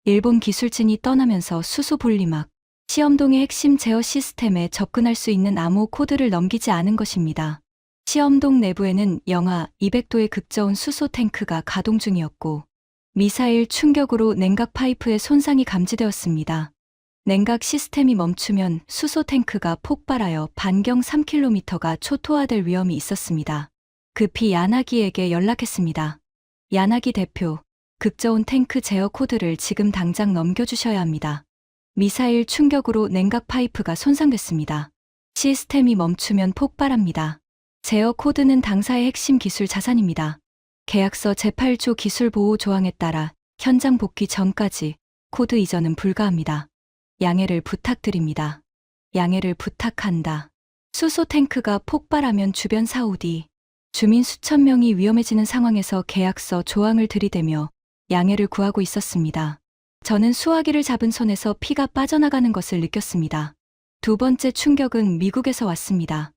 일본 기술진이 떠나면서 수소 분리막, 시험동의 핵심 제어 시스템에 접근할 수 있는 암호 코드를 넘기지 않은 것입니다. 시험동 내부에는 영하 200도의 극저온 수소 탱크가 가동 중이었고 미사일 충격으로 냉각 파이프에 손상이 감지되었습니다. 냉각 시스템이 멈추면 수소 탱크가 폭발하여 반경 3km가 초토화될 위험이 있었습니다. 급히 야나기에게 연락했습니다. 야나기 대표, 극저온 탱크 제어 코드를 지금 당장 넘겨주셔야 합니다. 미사일 충격으로 냉각 파이프가 손상됐습니다. 시스템이 멈추면 폭발합니다. 제어 코드는 당사의 핵심 기술 자산입니다. 계약서 제8조 기술 보호 조항에 따라 현장 복귀 전까지 코드 이전은 불가합니다. 양해를 부탁드립니다. 양해를 부탁한다. 수소 탱크가 폭발하면 주변 사우디 주민 수천 명이 위험해지는 상황에서 계약서 조항을 들이대며 양해를 구하고 있었습니다. 저는 수화기를 잡은 손에서 피가 빠져나가는 것을 느꼈습니다. 두 번째 충격은 미국에서 왔습니다.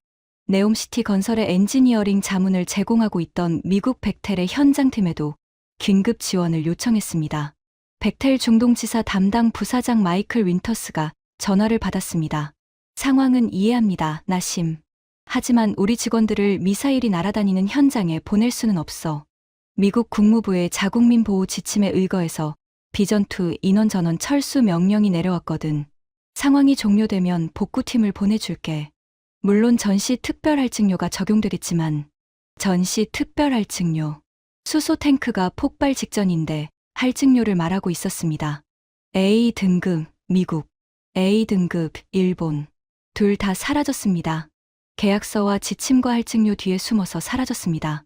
네옴시티 건설의 엔지니어링 자문을 제공하고 있던 미국 벡텔의 현장팀에도 긴급 지원을 요청했습니다. 벡텔 중동지사 담당 부사장 마이클 윈터스가 전화를 받았습니다. 상황은 이해합니다, 나심. 하지만 우리 직원들을 미사일이 날아다니는 현장에 보낼 수는 없어. 미국 국무부의 자국민 보호 지침에 의거해서 비전2 인원 전원 철수 명령이 내려왔거든. 상황이 종료되면 복구팀을 보내줄게. 물론 전시 특별 할증료가 적용되겠지만 전시 특별 할증료. 수소 탱크가 폭발 직전인데 할증료를 말하고 있었습니다. A 등급 미국, A 등급 일본. 둘 다 사라졌습니다. 계약서와 지침과 할증료 뒤에 숨어서 사라졌습니다.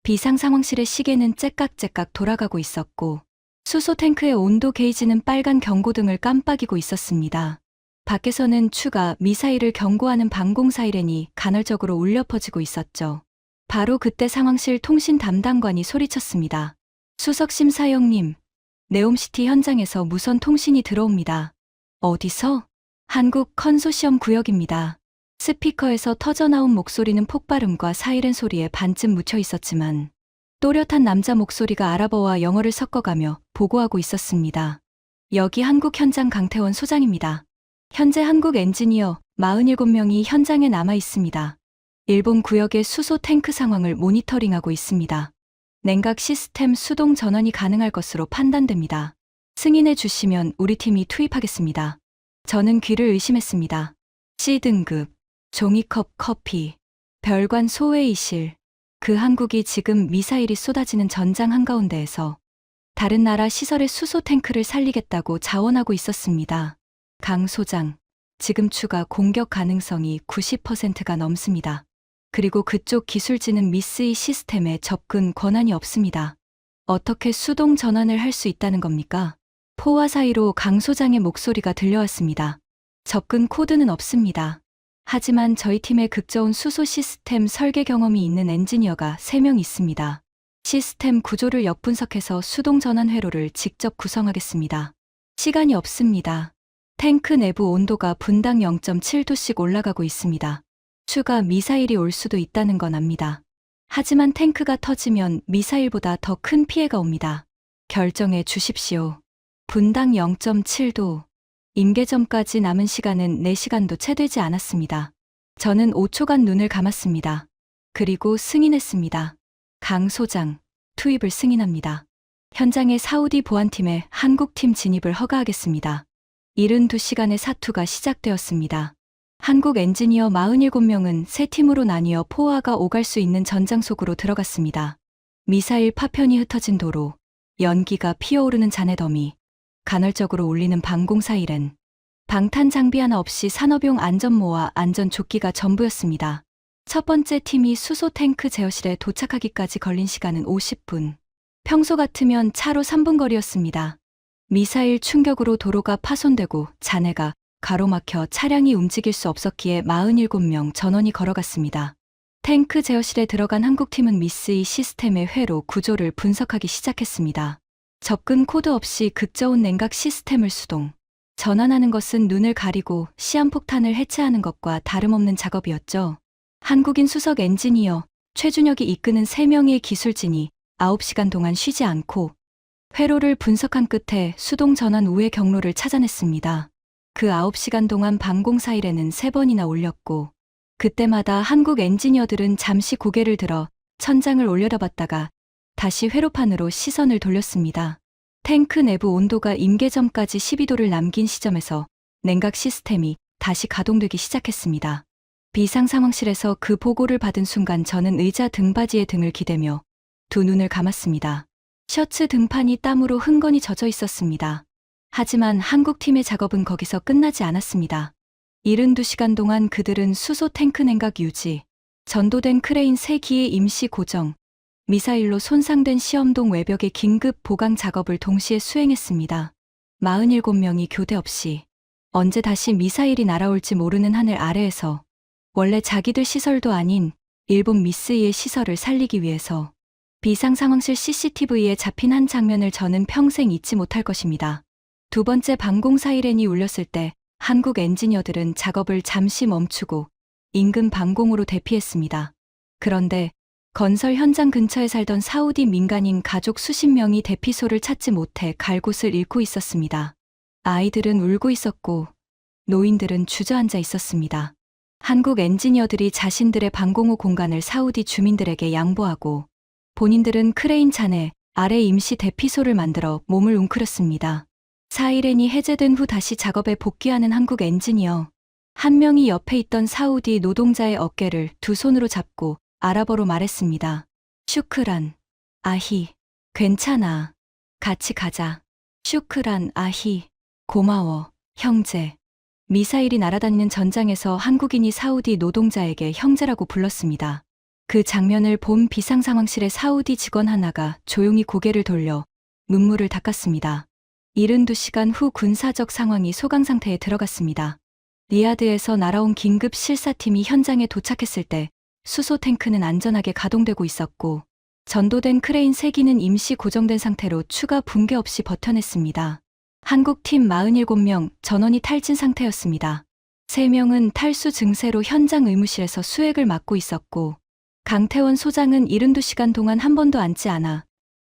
비상 상황실의 시계는 째깍째깍 돌아가고 있었고 수소 탱크의 온도 게이지는 빨간 경고등을 깜빡이고 있었습니다. 밖에서는 추가 미사일을 경고하는 방공 사이렌이 간헐적으로 울려 퍼지고 있었죠. 바로 그때 상황실 통신 담당관이 소리쳤습니다. 수석심 사형님, 네옴시티 현장에서 무선 통신이 들어옵니다. 어디서? 한국 컨소시엄 구역입니다. 스피커에서 터져나온 목소리는 폭발음과 사이렌 소리에 반쯤 묻혀 있었지만 또렷한 남자 목소리가 아랍어와 영어를 섞어가며 보고하고 있었습니다. 여기 한국 현장 강태원 소장입니다. 현재 한국 엔지니어 47명이 현장에 남아 있습니다. 일본 구역의 수소 탱크 상황을 모니터링하고 있습니다. 냉각 시스템 수동 전환이 가능할 것으로 판단됩니다. 승인해 주시면 우리 팀이 투입하겠습니다. 저는 귀를 의심했습니다. C등급, 종이컵 커피, 별관 소회의실. 그 한국이 지금 미사일이 쏟아지는 전장 한가운데에서 다른 나라 시설의 수소 탱크를 살리겠다고 자원하고 있었습니다. 강 소장, 지금 추가 공격 가능성이 90%가 넘습니다. 그리고 그쪽 기술진은 미쓰이 시스템에 접근 권한이 없습니다. 어떻게 수동 전환을 할 수 있다는 겁니까? 포화 사이로 강 소장의 목소리가 들려왔습니다. 접근 코드는 없습니다. 하지만 저희 팀에 극저온 수소 시스템 설계 경험이 있는 엔지니어가 3명 있습니다. 시스템 구조를 역분석해서 수동 전환 회로를 직접 구성하겠습니다. 시간이 없습니다. 탱크 내부 온도가 분당 0.7도씩 올라가고 있습니다. 추가 미사일이 올 수도 있다는 건 압니다. 하지만 탱크가 터지면 미사일보다 더 큰 피해가 옵니다. 결정해 주십시오. 분당 0.7도. 임계점까지 남은 시간은 4시간도 채 되지 않았습니다. 저는 5초간 눈을 감았습니다. 그리고 승인했습니다. 강 소장, 투입을 승인합니다. 현장의 사우디 보안팀의 한국팀 진입을 허가하겠습니다. 72시간의 사투가 시작되었습니다. 한국 엔지니어 47명은 세 팀으로 나뉘어 포화가 오갈 수 있는 전장 속으로 들어갔습니다. 미사일 파편이 흩어진 도로, 연기가 피어오르는 잔해더미, 간헐적으로 울리는 방공 사이렌, 방탄 장비 하나 없이 산업용 안전모와 안전조끼가 전부였습니다. 첫 번째 팀이 수소 탱크 제어실에 도착하기까지 걸린 시간은 50분. 평소 같으면 차로 3분 거리였습니다. 미사일 충격으로 도로가 파손되고 잔해가 가로막혀 차량이 움직일 수 없었기에 47명 전원이 걸어갔습니다. 탱크 제어실에 들어간 한국팀은 미스이 시스템의 회로 구조를 분석하기 시작했습니다. 접근 코드 없이 극저온 냉각 시스템을 수동. 전환하는 것은 눈을 가리고 시한폭탄을 해체하는 것과 다름없는 작업이었죠. 한국인 수석 엔지니어 최준혁이 이끄는 3명의 기술진이 9시간 동안 쉬지 않고 회로를 분석한 끝에 수동 전환 우회 경로를 찾아냈습니다. 그 9시간 동안 방공 사이렌은 3번이나 울렸고 그때마다 한국 엔지니어들은 잠시 고개를 들어 천장을 올려다봤다가 다시 회로판으로 시선을 돌렸습니다. 탱크 내부 온도가 임계점까지 12도를 남긴 시점에서 냉각 시스템이 다시 가동되기 시작했습니다. 비상 상황실에서 그 보고를 받은 순간 저는 의자 등받이에 등을 기대며 두 눈을 감았습니다. 셔츠 등판이 땀으로 흥건히 젖어 있었습니다. 하지만 한국팀의 작업은 거기서 끝나지 않았습니다. 72시간 동안 그들은 수소 탱크 냉각 유지, 전도된 크레인 3기의 임시 고정, 미사일로 손상된 시험동 외벽의 긴급 보강 작업을 동시에 수행했습니다. 47명이 교대 없이 언제 다시 미사일이 날아올지 모르는 하늘 아래에서 원래 자기들 시설도 아닌 일본 미스이의 시설을 살리기 위해서 비상상황실 CCTV에 잡힌 한 장면을 저는 평생 잊지 못할 것입니다. 두 번째 방공 사이렌이 울렸을 때 한국 엔지니어들은 작업을 잠시 멈추고 인근 방공으로 대피했습니다. 그런데 건설 현장 근처에 살던 사우디 민간인 가족 수십 명이 대피소를 찾지 못해 갈 곳을 잃고 있었습니다. 아이들은 울고 있었고 노인들은 주저앉아 있었습니다. 한국 엔지니어들이 자신들의 방공호 공간을 사우디 주민들에게 양보하고 본인들은 크레인 잔해 아래 임시 대피소를 만들어 몸을 웅크렸습니다. 사이렌이 해제된 후 다시 작업에 복귀하는 한국 엔지니어. 한 명이 옆에 있던 사우디 노동자의 어깨를 두 손으로 잡고 아랍어로 말했습니다. 슈크란, 아히, 괜찮아. 같이 가자. 슈크란, 아히, 고마워, 형제. 미사일이 날아다니는 전장에서 한국인이 사우디 노동자에게 형제라고 불렀습니다. 그 장면을 본 비상상황실의 사우디 직원 하나가 조용히 고개를 돌려 눈물을 닦았습니다. 72시간 후 군사적 상황이 소강 상태에 들어갔습니다. 리야드에서 날아온 긴급 실사팀이 현장에 도착했을 때 수소 탱크는 안전하게 가동되고 있었고 전도된 크레인 3기는 임시 고정된 상태로 추가 붕괴 없이 버텨냈습니다. 한국팀 47명 전원이 탈진 상태였습니다. 3명은 탈수 증세로 현장 의무실에서 수액을 맡고 있었고 강태원 소장은 72시간 동안 한 번도 앉지 않아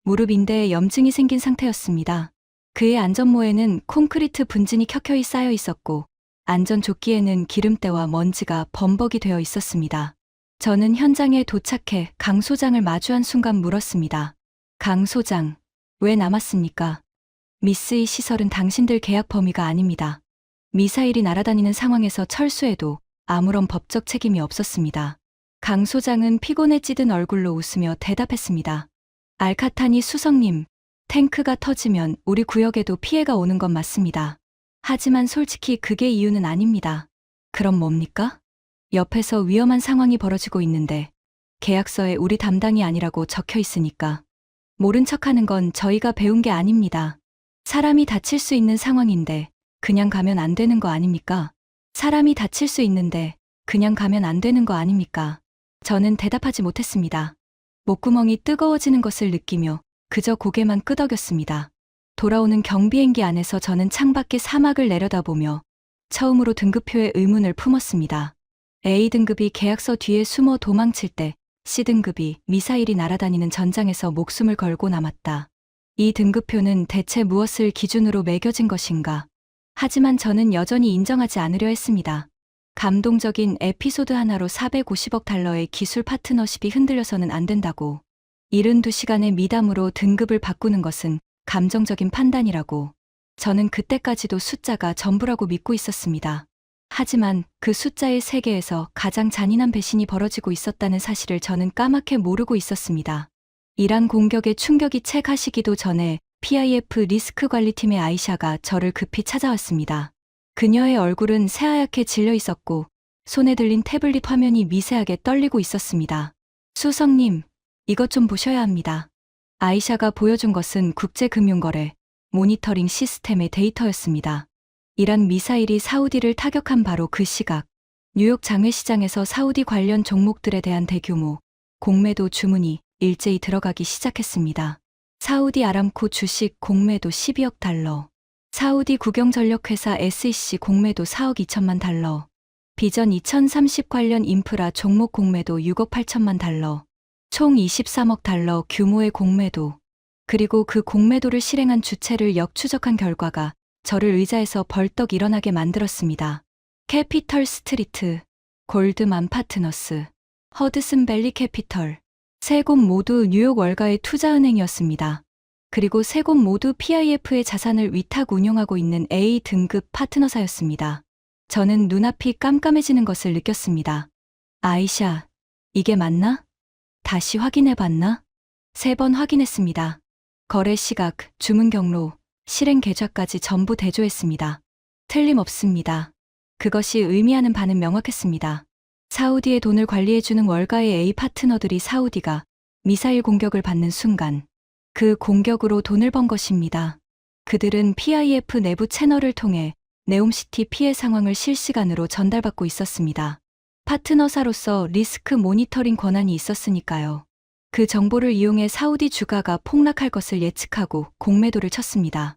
무릎 인대에 염증이 생긴 상태였습니다. 그의 안전모에는 콘크리트 분진이 켜켜이 쌓여 있었고 안전조끼에는 기름때와 먼지가 범벅이 되어 있었습니다. 저는 현장에 도착해 강 소장을 마주한 순간 물었습니다. 강 소장, 왜 남았습니까? 미스이 시설은 당신들 계약 범위가 아닙니다. 미사일이 날아다니는 상황에서 철수해도 아무런 법적 책임이 없었습니다. 강 소장은 피곤에 찌든 얼굴로 웃으며 대답했습니다. 알카타니 수석님, 탱크가 터지면 우리 구역에도 피해가 오는 건 맞습니다. 하지만 솔직히 그게 이유는 아닙니다. 그럼 뭡니까? 옆에서 위험한 상황이 벌어지고 있는데 계약서에 우리 담당이 아니라고 적혀 있으니까 모른 척하는 건 저희가 배운 게 아닙니다. 사람이 다칠 수 있는 상황인데 그냥 가면 안 되는 거 아닙니까? 사람이 다칠 수 있는데 그냥 가면 안 되는 거 아닙니까? 저는 대답하지 못했습니다. 목구멍이 뜨거워지는 것을 느끼며 그저 고개만 끄덕였습니다. 돌아오는 경비행기 안에서 저는 창밖의 사막을 내려다보며 처음으로 등급표에 의문을 품었습니다. A등급이 계약서 뒤에 숨어 도망칠 때 C등급이 미사일이 날아다니는 전장에서 목숨을 걸고 남았다. 이 등급표는 대체 무엇을 기준으로 매겨진 것인가? 하지만 저는 여전히 인정하지 않으려 했습니다. 감동적인 에피소드 하나로 $450억 기술 파트너십이 흔들려서는 안 된다고. 72시간의 미담으로 등급을 바꾸는 것은 감정적인 판단이라고. 저는 그때까지도 숫자가 전부라고 믿고 있었습니다. 하지만 그 숫자의 세계에서 가장 잔인한 배신이 벌어지고 있었다는 사실을 저는 까맣게 모르고 있었습니다. 이란 공격에 충격이 채 가시기도 전에 PIF 리스크 관리팀의 아이샤가 저를 급히 찾아왔습니다. 그녀의 얼굴은 새하얗게 질려 있었고 손에 들린 태블릿 화면이 미세하게 떨리고 있었습니다. 수석님, 이것 좀 보셔야 합니다. 아이샤가 보여준 것은 국제금융거래 모니터링 시스템의 데이터였습니다. 이란 미사일이 사우디를 타격한 바로 그 시각, 뉴욕 장외시장에서 사우디 관련 종목들에 대한 대규모 공매도 주문이 일제히 들어가기 시작했습니다. 사우디 아람코 주식 공매도 12억 달러, 사우디 국영전력회사 SEC 공매도 4억 2천만 달러, 비전 2030 관련 인프라 종목 공매도 6억 8천만 달러, 총 23억 달러 규모의 공매도, 그리고 그 공매도를 실행한 주체를 역추적한 결과가 저를 의자에서 벌떡 일어나게 만들었습니다. 캐피털 스트리트, 골드만 파트너스, 허드슨 밸리 캐피털, 세 곳 모두 뉴욕 월가의 투자은행이었습니다. 그리고 세 곳 모두 PIF의 자산을 위탁 운용하고 있는 A등급 파트너사였습니다. 저는 눈앞이 깜깜해지는 것을 느꼈습니다. 아이샤, 이게 맞나? 다시 확인해봤나? 3번 확인했습니다. 거래 시각, 주문 경로, 실행 계좌까지 전부 대조했습니다. 틀림없습니다. 그것이 의미하는 바는 명확했습니다. 사우디의 돈을 관리해주는 월가의 A 파트너들이 사우디가 미사일 공격을 받는 순간 그 공격으로 돈을 번 것입니다. 그들은 PIF 내부 채널을 통해 네옴시티 피해 상황을 실시간으로 전달받고 있었습니다. 파트너사로서 리스크 모니터링 권한이 있었으니까요. 그 정보를 이용해 사우디 주가가 폭락할 것을 예측하고 공매도를 쳤습니다.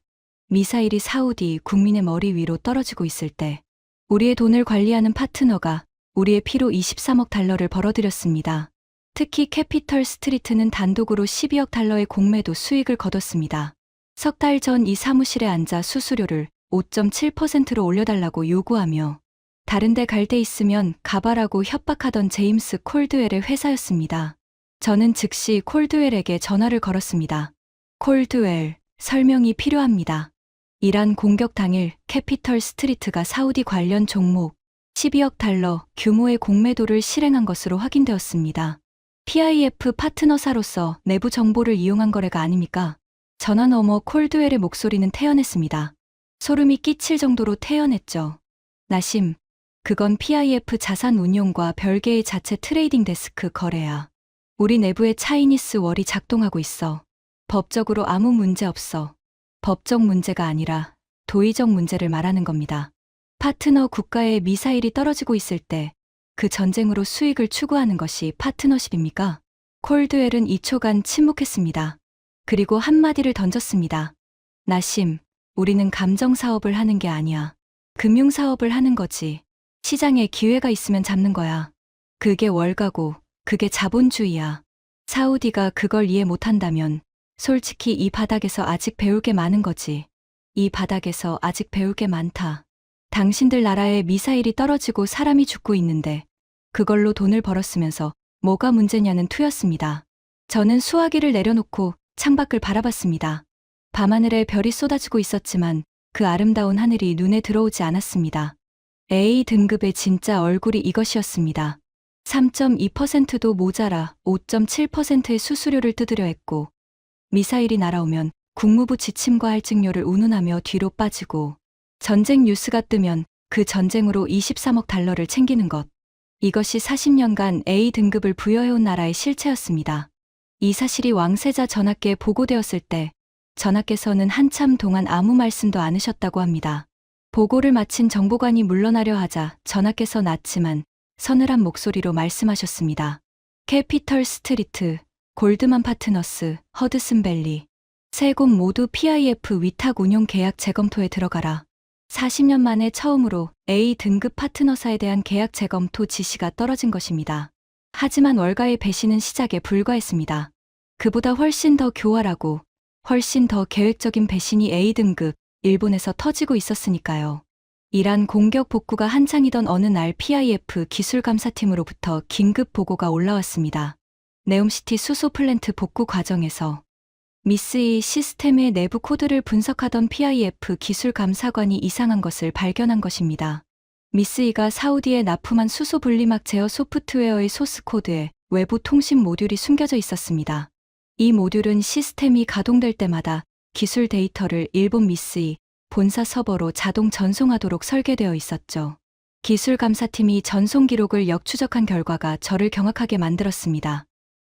미사일이 사우디 국민의 머리 위로 떨어지고 있을 때 우리의 돈을 관리하는 파트너가 우리의 피로 23억 달러를 벌어들였습니다. 특히 캐피털 스트리트는 단독으로 12억 달러의 공매도 수익을 거뒀습니다. 석 달 전 이 사무실에 앉아 수수료를 5.7%로 올려달라고 요구하며 다른 데 갈 데 있으면 가봐라고 협박하던 제임스 콜드웰의 회사였습니다. 저는 즉시 콜드웰에게 전화를 걸었습니다. 콜드웰, 설명이 필요합니다. 이란 공격 당일 캐피털 스트리트가 사우디 관련 종목 12억 달러 규모의 공매도를 실행한 것으로 확인되었습니다. PIF 파트너사로서 내부 정보를 이용한 거래가 아닙니까? 전화 너머 콜드웰의 목소리는 태연했습니다. 소름이 끼칠 정도로 태연했죠. 나심, 그건 PIF 자산 운용과 별개의 자체 트레이딩 데스크 거래야. 우리 내부에 차이니스 월이 작동하고 있어. 법적으로 아무 문제 없어. 법적 문제가 아니라 도의적 문제를 말하는 겁니다. 파트너 국가의 미사일이 떨어지고 있을 때 그 전쟁으로 수익을 추구하는 것이 파트너십입니까? 콜드웰은 2초간 침묵했습니다. 그리고 한마디를 던졌습니다. 나심, 우리는 감정 사업을 하는 게 아니야. 금융 사업을 하는 거지. 시장에 기회가 있으면 잡는 거야. 그게 월가고, 그게 자본주의야. 사우디가 그걸 이해 못한다면 솔직히 이 바닥에서 아직 배울 게 많은 거지. 이 바닥에서 아직 배울 게 많다. 당신들 나라에 미사일이 떨어지고 사람이 죽고 있는데 그걸로 돈을 벌었으면서 뭐가 문제냐는 투였습니다. 저는 수화기를 내려놓고 창밖을 바라봤습니다. 밤하늘에 별이 쏟아지고 있었지만 그 아름다운 하늘이 눈에 들어오지 않았습니다. A등급의 진짜 얼굴이 이것이었습니다. 3.2%도 모자라 5.7%의 수수료를 뜯으려 했고 미사일이 날아오면 국무부 지침과 할증료를 운운하며 뒤로 빠지고 전쟁 뉴스가 뜨면 그 전쟁으로 23억 달러를 챙기는 것. 이것이 40년간 A등급을 부여해온 나라의 실체였습니다. 이 사실이 왕세자 전하께 보고되었을 때 전하께서는 한참 동안 아무 말씀도 않으셨다고 합니다. 보고를 마친 정보관이 물러나려 하자 전하께서 낮지만 서늘한 목소리로 말씀하셨습니다. 캐피털 스트리트, 골드만 파트너스, 허드슨 밸리 세 곳 모두 PIF 위탁 운용 계약 재검토에 들어가라. 40년 만에 처음으로 A등급 파트너사에 대한 계약 재검토 지시가 떨어진 것입니다. 하지만 월가의 배신은 시작에 불과했습니다. 그보다 훨씬 더 교활하고 훨씬 더 계획적인 배신이 A등급, 일본에서 터지고 있었으니까요. 이란 공격 복구가 한창이던 어느 날 PIF 기술감사팀으로부터 긴급 보고가 올라왔습니다. 네옴시티 수소 플랜트 복구 과정에서 미스이 시스템의 내부 코드를 분석하던 PIF 기술 감사관이 이상한 것을 발견한 것입니다. 미스이가 사우디에 납품한 수소 분리막 제어 소프트웨어의 소스 코드에 외부 통신 모듈이 숨겨져 있었습니다. 이 모듈은 시스템이 가동될 때마다 기술 데이터를 일본 미스이 본사 서버로 자동 전송하도록 설계되어 있었죠. 기술 감사팀이 전송 기록을 역추적한 결과가 저를 경악하게 만들었습니다.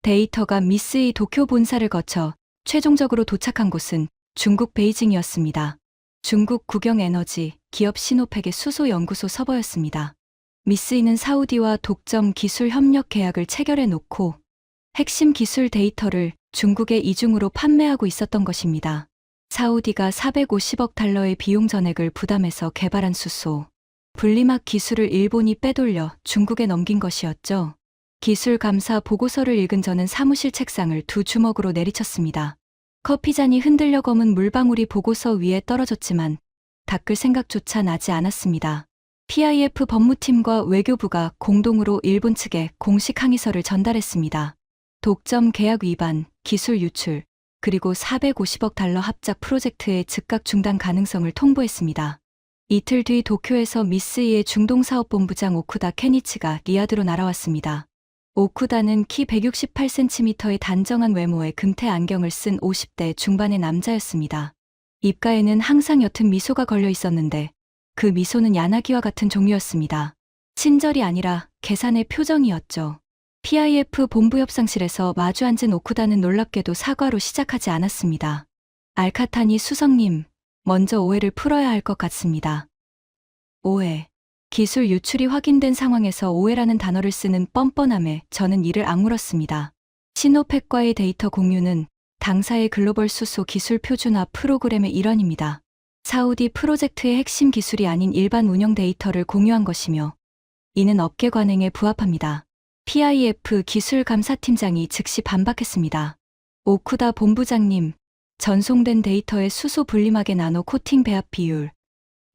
데이터가 미스이 도쿄 본사를 거쳐 최종적으로 도착한 곳은 중국 베이징이었습니다. 중국 국영에너지 기업 시노펙의 수소 연구소 서버였습니다. 미스이는 사우디와 독점 기술 협력 계약을 체결해 놓고 핵심 기술 데이터를 중국에 이중으로 판매하고 있었던 것입니다. 사우디가 450억 달러의 비용 전액을 부담해서 개발한 수소 분리막 기술을 일본이 빼돌려 중국에 넘긴 것이었죠. 기술 감사 보고서를 읽은 저는 사무실 책상을 두 주먹으로 내리쳤습니다. 커피잔이 흔들려 검은 물방울이 보고서 위에 떨어졌지만 닦을 생각조차 나지 않았습니다. PIF 법무팀과 외교부가 공동으로 일본 측에 공식 항의서를 전달했습니다. 독점 계약 위반, 기술 유출, 그리고 450억 달러 합작 프로젝트의 즉각 중단 가능성을 통보했습니다. 이틀 뒤 도쿄에서 미스이의 중동사업본부장 오쿠다 케니치가 리야드로 날아왔습니다. 오쿠다는 키 168cm의 단정한 외모에 금태 안경을 쓴 50대 중반의 남자였습니다. 입가에는 항상 옅은 미소가 걸려 있었는데 그 미소는 야나기와 같은 종류였습니다. 친절이 아니라 계산의 표정이었죠. PIF 본부 협상실에서 마주 앉은 오쿠다는 놀랍게도 사과로 시작하지 않았습니다. 알카타니 수석님, 먼저 오해를 풀어야 할 것 같습니다. 오해. 기술 유출이 확인된 상황에서 오해라는 단어를 쓰는 뻔뻔함에 저는 이를 악물었습니다. 시노펙과의 데이터 공유는 당사의 글로벌 수소 기술 표준화 프로그램의 일환입니다. 사우디 프로젝트의 핵심 기술이 아닌 일반 운영 데이터를 공유한 것이며 이는 업계 관행에 부합합니다. PIF 기술 감사팀장이 즉시 반박했습니다. 오쿠다 본부장님, 전송된 데이터의 수소 분리막의 나노 코팅 배합 비율,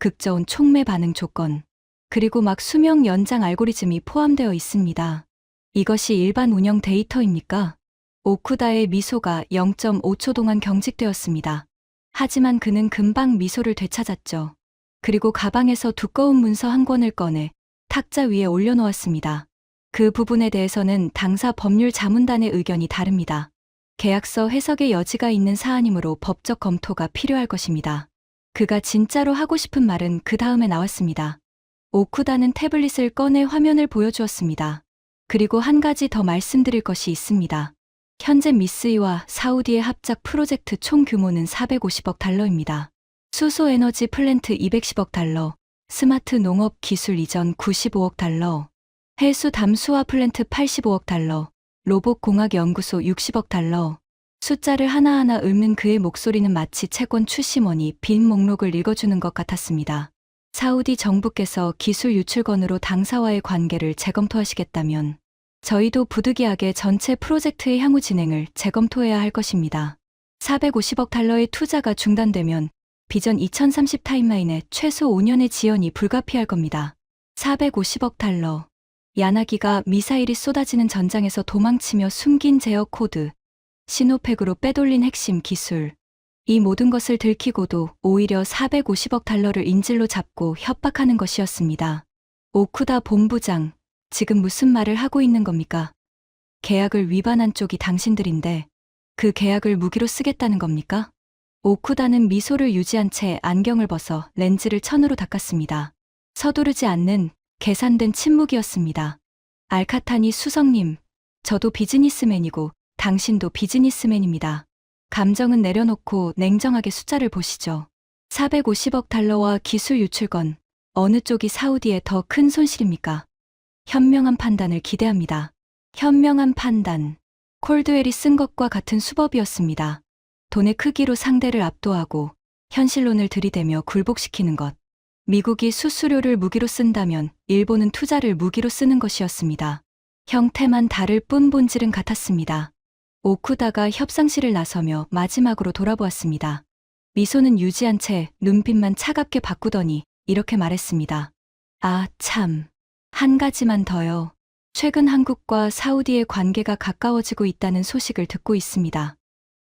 극저온 촉매 반응 조건, 그리고 막 수명 연장 알고리즘이 포함되어 있습니다. 이것이 일반 운영 데이터입니까? 오쿠다의 미소가 0.5초 동안 경직되었습니다. 하지만 그는 금방 미소를 되찾았죠. 그리고 가방에서 두꺼운 문서 한 권을 꺼내 탁자 위에 올려놓았습니다. 그 부분에 대해서는 당사 법률 자문단의 의견이 다릅니다. 계약서 해석의 여지가 있는 사안이므로 법적 검토가 필요할 것입니다. 그가 진짜로 하고 싶은 말은 그 다음에 나왔습니다. 오쿠다는 태블릿을 꺼내 화면을 보여주었습니다. 그리고 한 가지 더 말씀드릴 것이 있습니다. 현재 미스이와 사우디의 합작 프로젝트 총 규모는 450억 달러입니다. 수소 에너지 플랜트 210억 달러, 스마트 농업 기술 이전 95억 달러, 해수 담수화 플랜트 85억 달러, 로봇 공학 연구소 60억 달러. 숫자를 하나하나 읊는 그의 목소리는 마치 채권 출시문이 빈 목록을 읽어주는 것 같았습니다. 사우디 정부께서 기술 유출건으로 당사와의 관계를 재검토하시겠다면 저희도 부득이하게 전체 프로젝트의 향후 진행을 재검토해야 할 것입니다. 450억 달러의 투자가 중단되면 비전 2030 타임라인에 최소 5년의 지연이 불가피할 겁니다. 450억 달러. 야나기가 미사일이 쏟아지는 전장에서 도망치며 숨긴 제어 코드, 시노펙으로 빼돌린 핵심 기술. 이 모든 것을 들키고도 오히려 450억 달러를 인질로 잡고 협박하는 것이었습니다. 오쿠다 본부장, 지금 무슨 말을 하고 있는 겁니까? 계약을 위반한 쪽이 당신들인데 그 계약을 무기로 쓰겠다는 겁니까? 오쿠다는 미소를 유지한 채 안경을 벗어 렌즈를 천으로 닦았습니다. 서두르지 않는 계산된 침묵이었습니다. 알카타니 수석님, 저도 비즈니스맨이고 당신도 비즈니스맨입니다. 감정은 내려놓고 냉정하게 숫자를 보시죠. 450억 달러와 기술 유출건, 어느 쪽이 사우디에 더 큰 손실입니까? 현명한 판단을 기대합니다. 현명한 판단. 콜드웰이 쓴 것과 같은 수법이었습니다. 돈의 크기로 상대를 압도하고 현실론을 들이대며 굴복시키는 것. 미국이 수수료를 무기로 쓴다면 일본은 투자를 무기로 쓰는 것이었습니다. 형태만 다를 뿐 본질은 같았습니다. 오쿠다가 협상실을 나서며 마지막으로 돌아보았습니다. 미소는 유지한 채 눈빛만 차갑게 바꾸더니 이렇게 말했습니다. 아, 참. 한 가지만 더요. 최근 한국과 사우디의 관계가 가까워지고 있다는 소식을 듣고 있습니다.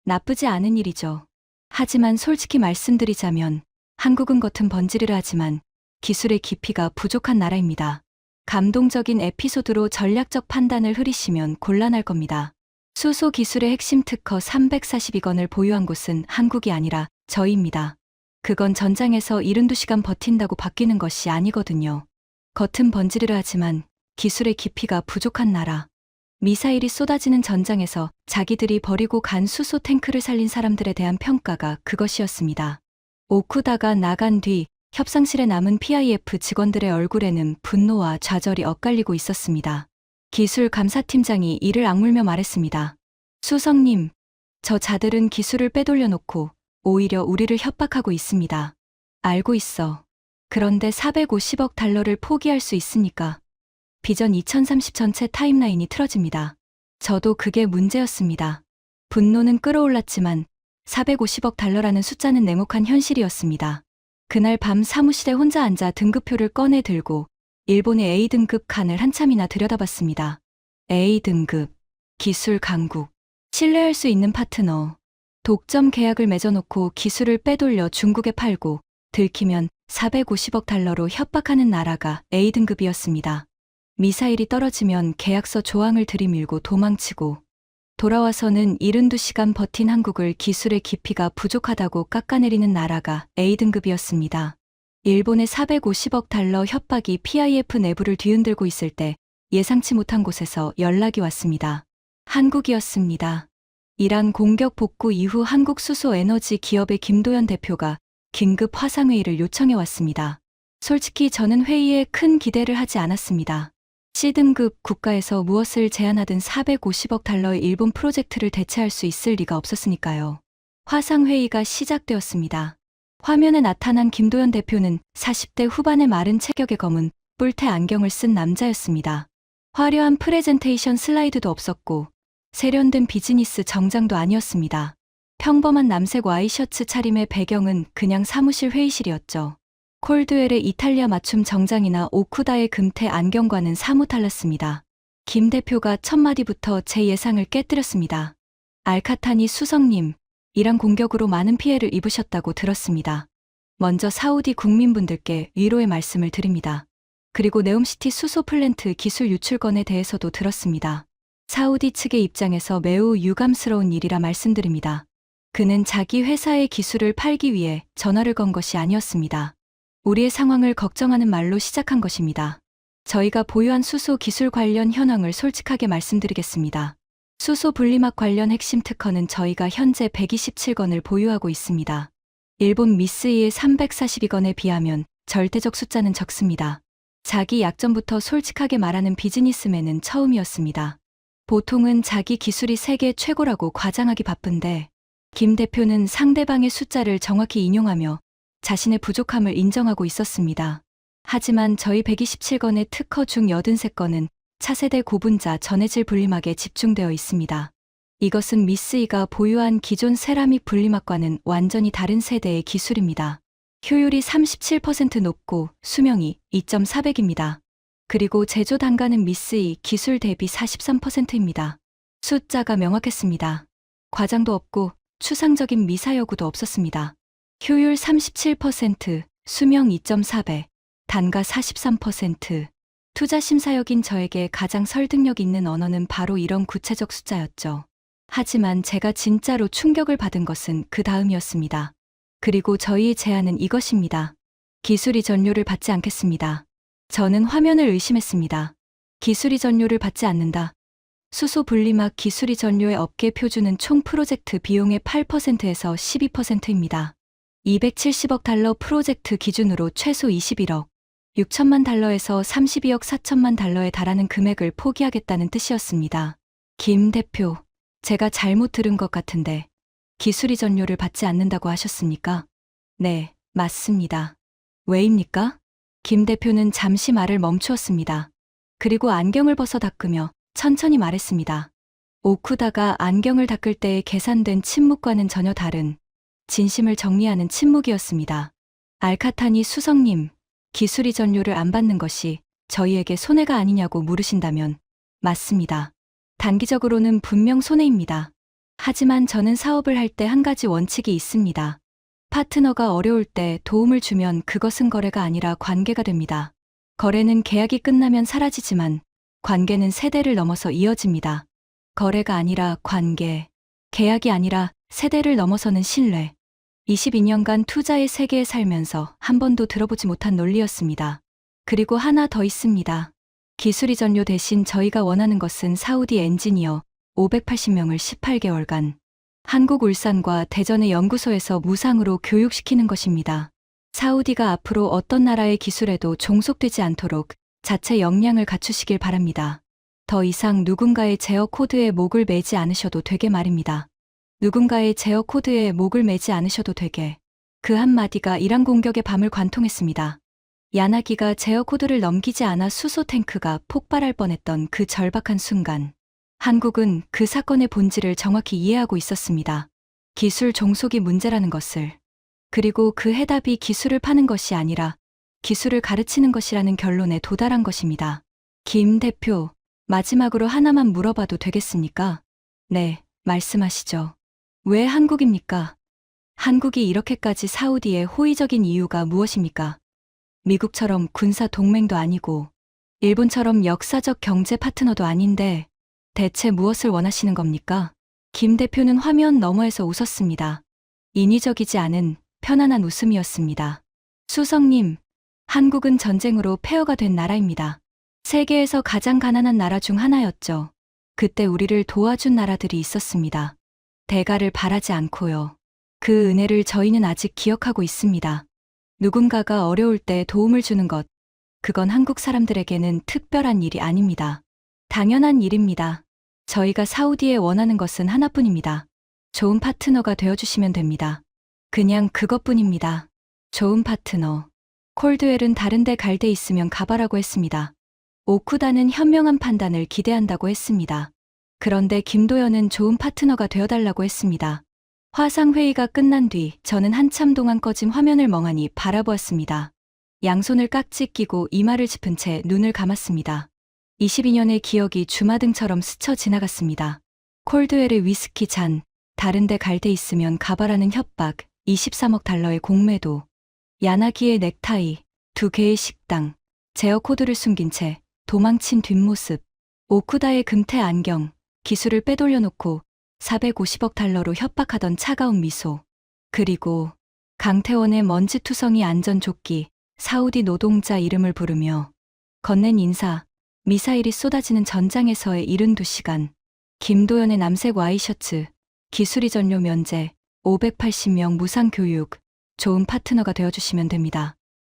나쁘지 않은 일이죠. 하지만 솔직히 말씀드리자면 한국은 겉은 번지르르하지만 기술의 깊이가 부족한 나라입니다. 감동적인 에피소드로 전략적 판단을 흐리시면 곤란할 겁니다. 수소 기술의 핵심 특허 342건을 보유한 곳은 한국이 아니라 저희입니다. 그건 전장에서 72시간 버틴다고 바뀌는 것이 아니거든요. 겉은 번지르르하지만 기술의 깊이가 부족한 나라. 미사일이 쏟아지는 전장에서 자기들이 버리고 간 수소 탱크를 살린 사람들에 대한 평가가 그것이었습니다. 오쿠다가 나간 뒤 협상실에 남은 PIF 직원들의 얼굴에는 분노와 좌절이 엇갈리고 있었습니다. 기술 감사팀장이 이를 악물며 말했습니다. 수석님, 저 자들은 기술을 빼돌려놓고 오히려 우리를 협박하고 있습니다. 알고 있어. 그런데 450억 달러를 포기할 수 있으니까. 비전 2030 전체 타임라인이 틀어집니다. 저도 그게 문제였습니다. 분노는 끌어올랐지만 450억 달러라는 숫자는 냉혹한 현실이었습니다. 그날 밤 사무실에 혼자 앉아 등급표를 꺼내 들고 일본의 A등급 칸을 한참이나 들여다봤습니다. A등급, 기술 강국, 신뢰할 수 있는 파트너, 독점 계약을 맺어놓고 기술을 빼돌려 중국에 팔고 들키면 450억 달러로 협박하는 나라가 A등급이었습니다. 미사일이 떨어지면 계약서 조항을 들이밀고 도망치고 돌아와서는 72시간 버틴 한국을 기술의 깊이가 부족하다고 깎아내리는 나라가 A등급이었습니다. 일본의 450억 달러 협박이 PIF 내부를 뒤흔들고 있을 때 예상치 못한 곳에서 연락이 왔습니다. 한국이었습니다. 이란 공격 복구 이후 한국수소에너지 기업의 김도연 대표가 긴급 화상회의를 요청해 왔습니다. 솔직히 저는 회의에 큰 기대를 하지 않았습니다. C등급 국가에서 무엇을 제안하든 450억 달러의 일본 프로젝트를 대체할 수 있을 리가 없었으니까요. 화상회의가 시작되었습니다. 화면에 나타난 김도연 대표는 40대 후반의 마른 체격의 검은 뿔테 안경을 쓴 남자였습니다. 화려한 프레젠테이션 슬라이드도 없었고 세련된 비즈니스 정장도 아니었습니다. 평범한 남색 와이셔츠 차림의 배경은 그냥 사무실 회의실이었죠. 콜드웰의 이탈리아 맞춤 정장이나 오쿠다의 금태 안경과는 사뭇 달랐습니다. 김 대표가 첫 마디부터 제 예상을 깨뜨렸습니다. 알카타니 수석님, 이란 공격으로 많은 피해를 입으셨다고 들었습니다. 먼저 사우디 국민분들께 위로의 말씀을 드립니다. 그리고 네옴시티 수소 플랜트 기술 유출건에 대해서도 들었습니다. 사우디 측의 입장에서 매우 유감스러운 일이라 말씀드립니다. 그는 자기 회사의 기술을 팔기 위해 전화를 건 것이 아니었습니다. 우리의 상황을 걱정하는 말로 시작한 것입니다. 저희가 보유한 수소 기술 관련 현황을 솔직하게 말씀드리겠습니다. 수소 분리막 관련 핵심 특허는 저희가 현재 127건을 보유하고 있습니다. 일본 미쓰이의 342건에 비하면 절대적 숫자는 적습니다. 자기 약점부터 솔직하게 말하는 비즈니스맨은 처음이었습니다. 보통은 자기 기술이 세계 최고라고 과장하기 바쁜데 김 대표는 상대방의 숫자를 정확히 인용하며 자신의 부족함을 인정하고 있었습니다. 하지만 저희 127건의 특허 중 83건은 차세대 고분자 전해질 분리막에 집중되어 있습니다. 이것은 미쓰이가 보유한 기존 세라믹 분리막과는 완전히 다른 세대의 기술입니다. 효율이 37% 높고 수명이 2.400입니다. 그리고 제조 단가는 미쓰이 기술 대비 43%입니다. 숫자가 명확했습니다. 과장도 없고 추상적인 미사여구도 없었습니다. 효율 37%, 수명 2.4배, 단가 43%. 투자 심사역인 저에게 가장 설득력 있는 언어는 바로 이런 구체적 숫자였죠. 하지만 제가 진짜로 충격을 받은 것은 그 다음이었습니다. 그리고 저희의 제안은 이것입니다. 기술이 전료를 받지 않겠습니다. 저는 화면을 의심했습니다. 기술이 전료를 받지 않는다. 수소 분리막 기술이 전료의 업계 표준은 총 프로젝트 비용의 8%에서 12%입니다. 270억 달러 프로젝트 기준으로 최소 21억, 6천만 달러에서 32억 4천만 달러에 달하는 금액을 포기하겠다는 뜻이었습니다. 김 대표, 제가 잘못 들은 것 같은데 기술이 전료를 받지 않는다고 하셨습니까? 네, 맞습니다. 왜입니까? 김 대표는 잠시 말을 멈추었습니다. 그리고 안경을 벗어 닦으며 천천히 말했습니다. 오쿠다가 안경을 닦을 때에 계산된 침묵과는 전혀 다른 진심을 정리하는 침묵이었습니다. 알카타니 수석님, 기술이 전료를 안 받는 것이 저희에게 손해가 아니냐고 물으신다면 맞습니다. 단기적으로는 분명 손해입니다. 하지만 저는 사업을 할 때 한 가지 원칙이 있습니다. 파트너가 어려울 때 도움을 주면 그것은 거래가 아니라 관계가 됩니다. 거래는 계약이 끝나면 사라지지만 관계는 세대를 넘어서 이어집니다. 거래가 아니라 관계, 계약이 아니라 세대를 넘어서는 신뢰. 22년간 투자의 세계에 살면서 한 번도 들어보지 못한 논리였습니다. 그리고 하나 더 있습니다. 기술이 전료 대신 저희가 원하는 것은 사우디 엔지니어 580명을 18개월간 한국 울산과 대전의 연구소에서 무상으로 교육시키는 것입니다. 사우디가 앞으로 어떤 나라의 기술에도 종속되지 않도록 자체 역량을 갖추시길 바랍니다. 더 이상 누군가의 제어 코드에 목을 매지 않으셔도 되게 말입니다. 누군가의 제어 코드에 목을 매지 않으셔도 되게. 그 한마디가 이란 공격의 밤을 관통했습니다. 야나기가 제어 코드를 넘기지 않아 수소 탱크가 폭발할 뻔했던 그 절박한 순간. 한국은 그 사건의 본질을 정확히 이해하고 있었습니다. 기술 종속이 문제라는 것을. 그리고 그 해답이 기술을 파는 것이 아니라 기술을 가르치는 것이라는 결론에 도달한 것입니다. 김 대표, 마지막으로 하나만 물어봐도 되겠습니까? 네, 말씀하시죠. 왜 한국입니까? 한국이 이렇게까지 사우디에 호의적인 이유가 무엇입니까? 미국처럼 군사 동맹도 아니고 일본처럼 역사적 경제 파트너도 아닌데 대체 무엇을 원하시는 겁니까? 김 대표는 화면 너머에서 웃었습니다. 인위적이지 않은 편안한 웃음이었습니다. 수석님, 한국은 전쟁으로 폐허가 된 나라입니다. 세계에서 가장 가난한 나라 중 하나였죠. 그때 우리를 도와준 나라들이 있었습니다. 대가를 바라지 않고요. 그 은혜를 저희는 아직 기억하고 있습니다. 누군가가 어려울 때 도움을 주는 것, 그건 한국 사람들에게는 특별한 일이 아닙니다. 당연한 일입니다. 저희가 사우디에 원하는 것은 하나뿐입니다. 좋은 파트너가 되어주시면 됩니다. 그냥 그것뿐입니다. 좋은 파트너. 콜드웰은 다른 데 갈 데 있으면 가봐라고 했습니다. 오쿠다는 현명한 판단을 기대한다고 했습니다. 그런데 김도연은 좋은 파트너가 되어달라고 했습니다. 화상회의가 끝난 뒤 저는 한참 동안 꺼진 화면을 멍하니 바라보았습니다. 양손을 깍지 끼고 이마를 짚은 채 눈을 감았습니다. 22년의 기억이 주마등처럼 스쳐 지나갔습니다. 콜드웰의 위스키 잔, 다른 데 갈 데 있으면 가봐라는 협박, 23억 달러의 공매도, 야나기의 넥타이, 2개의 식당, 제어 코드를 숨긴 채 도망친 뒷모습, 오쿠다의 금태 안경, 기술을 빼돌려놓고 450억 달러로 협박하던 차가운 미소, 그리고 강태원의 먼지투성이 안전조끼, 사우디 노동자 이름을 부르며 건넨 인사, 미사일이 쏟아지는 전장에서의 72시간, 김도연의 남색 와이셔츠, 기술이 전료 면제, 580명 무상 교육, 좋은 파트너가 되어주시면 됩니다.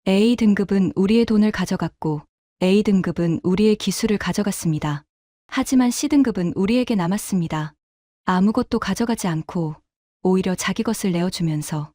A등급은 우리의 돈을 가져갔고 A등급은 우리의 기술을 가져갔습니다. 하지만 C등급은 우리에게 남았습니다. 아무것도 가져가지 않고 오히려 자기 것을 내어주면서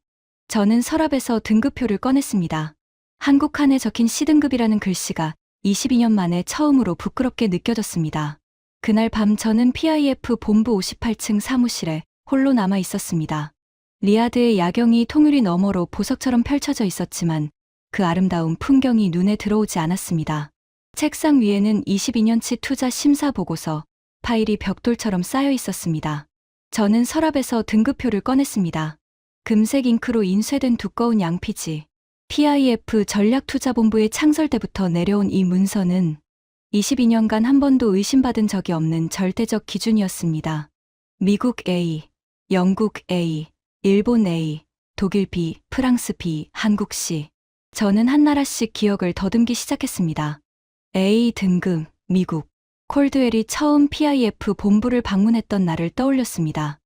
저는 서랍에서 등급표를 꺼냈습니다. 한국 칸에 적힌 C등급이라는 글씨가 22년 만에 처음으로 부끄럽게 느껴졌습니다. 그날 밤 저는 PIF 본부 58층 사무실에 홀로 남아 있었습니다. 리야드의 야경이 통유리 너머로 보석처럼 펼쳐져 있었지만 그 아름다운 풍경이 눈에 들어오지 않았습니다. 책상 위에는 22년치 투자 심사 보고서 파일이 벽돌처럼 쌓여 있었습니다. 저는 서랍에서 등급표를 꺼냈습니다. 금색 잉크로 인쇄된 두꺼운 양피지. PIF 전략투자본부의 창설 때부터 내려온 이 문서는 22년간 한 번도 의심받은 적이 없는 절대적 기준이었습니다. 미국 A, 영국 A, 일본 A, 독일 B, 프랑스 B, 한국 C. 저는 한 나라씩 기억을 더듬기 시작했습니다. A 등급, 미국. 콜드웰이 처음 PIF 본부를 방문했던 날을 떠올렸습니다.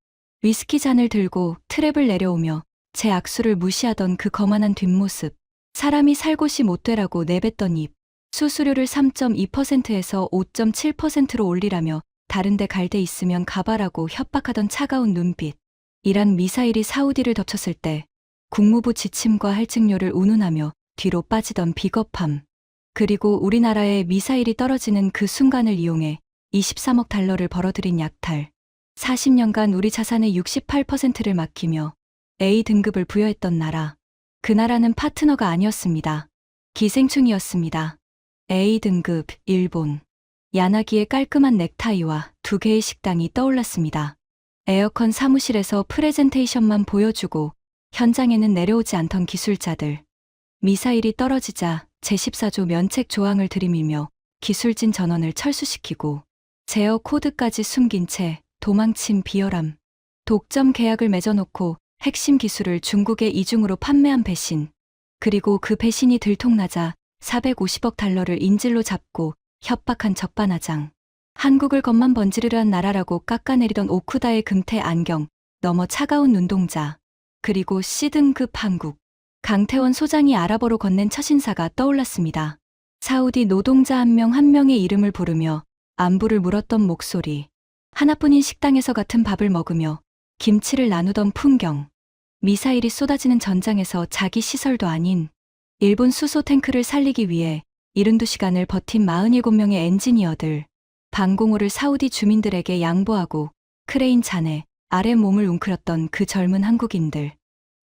위스키 잔을 들고 트랩을 내려오며 제 악수를 무시하던 그 거만한 뒷모습. 사람이 살 곳이 못 되라고 내뱉던 입. 수수료를 3.2%에서 5.7%로 올리라며 다른 데 갈 데 있으면 가봐라고 협박하던 차가운 눈빛. 이란 미사일이 사우디를 덮쳤을 때 국무부 지침과 할증료를 운운하며 뒤로 빠지던 비겁함. 그리고 우리나라에 미사일이 떨어지는 그 순간을 이용해 23억 달러를 벌어들인 약탈. 40년간 우리 자산의 68%를 맡기며 A등급을 부여했던 나라. 그 나라는 파트너가 아니었습니다. 기생충이었습니다. A등급, 일본. 야나기의 깔끔한 넥타이와 2개의 식당이 떠올랐습니다. 에어컨 사무실에서 프레젠테이션만 보여주고 현장에는 내려오지 않던 기술자들. 미사일이 떨어지자 제14조 면책 조항을 들이밀며 기술진 전원을 철수시키고 제어 코드까지 숨긴 채 도망친 비열함. 독점 계약을 맺어놓고 핵심 기술을 중국에 이중으로 판매한 배신. 그리고 그 배신이 들통나자 450억 달러를 인질로 잡고 협박한 적반하장. 한국을 겉만 번지르르한 나라라고 깎아내리던 오쿠다의 금태 안경, 너머 차가운 눈동자. 그리고 C등급 한국. 강태원 소장이 아랍어로 건넨 첫 인사가 떠올랐습니다. 사우디 노동자 한 명 한 명의 이름을 부르며 안부를 물었던 목소리. 하나뿐인 식당에서 같은 밥을 먹으며 김치를 나누던 풍경. 미사일이 쏟아지는 전장에서 자기 시설도 아닌 일본 수소 탱크를 살리기 위해 72시간을 버틴 47명의 엔지니어들. 방공호를 사우디 주민들에게 양보하고 크레인 잔해 아래 몸을 웅크렸던 그 젊은 한국인들.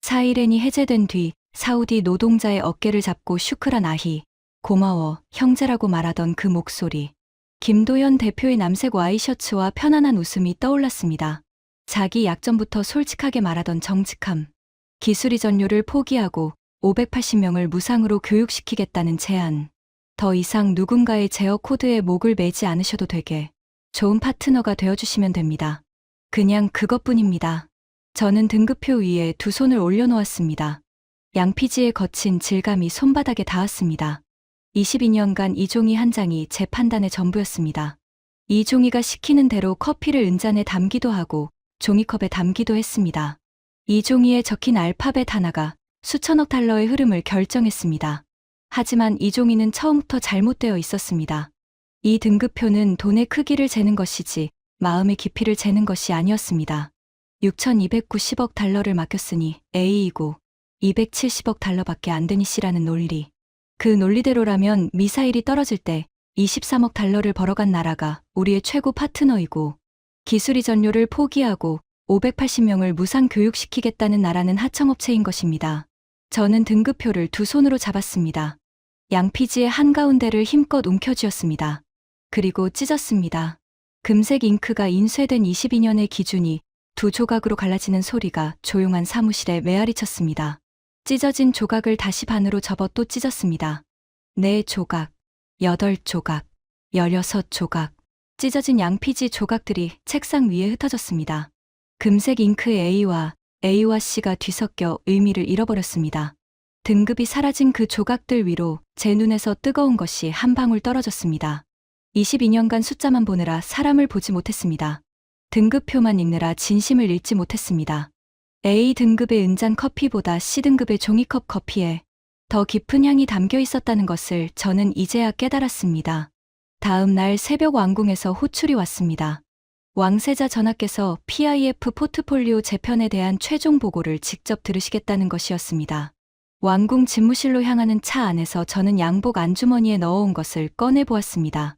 사이렌이 해제된 뒤 사우디 노동자의 어깨를 잡고 슈크란 아히, 고마워, 형제라고 말하던 그 목소리. 김도연 대표의 남색 와이셔츠와 편안한 웃음이 떠올랐습니다. 자기 약점부터 솔직하게 말하던 정직함. 기술이 전료를 포기하고 580명을 무상으로 교육시키겠다는 제안. 더 이상 누군가의 제어 코드에 목을 매지 않으셔도 되게 좋은 파트너가 되어주시면 됩니다. 그냥 그것뿐입니다. 저는 등급표 위에 두 손을 올려놓았습니다. 양피지의 거친 질감이 손바닥에 닿았습니다. 22년간 이 종이 한 장이 제 판단의 전부였습니다. 이 종이가 시키는 대로 커피를 은잔에 담기도 하고 종이컵에 담기도 했습니다. 이 종이에 적힌 알파벳 하나가 수천억 달러의 흐름을 결정했습니다. 하지만 이 종이는 처음부터 잘못되어 있었습니다. 이 등급표는 돈의 크기를 재는 것이지 마음의 깊이를 재는 것이 아니었습니다. 6,290억 달러를 맡겼으니 A이고 270억 달러밖에 안 되니 C라는 논리. 그 논리대로라면 미사일이 떨어질 때 23억 달러를 벌어간 나라가 우리의 최고 파트너이고 기술이 전료를 포기하고 580명을 무상 교육시키겠다는 나라는 하청업체인 것입니다. 저는 등급표를 두 손으로 잡았습니다. 양피지의 한가운데를 힘껏 움켜쥐었습니다. 그리고 찢었습니다. 금색 잉크가 인쇄된 22년의 기준이 두 조각으로 갈라지는 소리가 조용한 사무실에 메아리쳤습니다. 찢어진 조각을 다시 반으로 접어 또 찢었습니다. 4조각, 8조각, 16조각. 찢어진 양피지 조각들이 책상 위에 흩어졌습니다. 금색 잉크의 A와 C가 뒤섞여 의미를 잃어버렸습니다. 등급이 사라진 그 조각들 위로 제 눈에서 뜨거운 것이 한 방울 떨어졌습니다. 22년간 숫자만 보느라 사람을 보지 못했습니다. 등급표만 읽느라 진심을 읽지 못했습니다. A등급의 은잔 커피보다 C등급의 종이컵 커피에 더 깊은 향이 담겨 있었다는 것을 저는 이제야 깨달았습니다. 다음 날 새벽 왕궁에서 호출이 왔습니다. 왕세자 전하께서 PIF 포트폴리오 재편에 대한 최종 보고를 직접 들으시겠다는 것이었습니다. 왕궁 집무실로 향하는 차 안에서 저는 양복 안주머니에 넣어온 것을 꺼내보았습니다.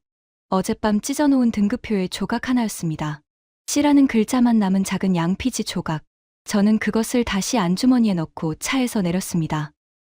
어젯밤 찢어놓은 등급표의 조각 하나였습니다. C라는 글자만 남은 작은 양피지 조각. 저는 그것을 다시 안주머니에 넣고 차에서 내렸습니다.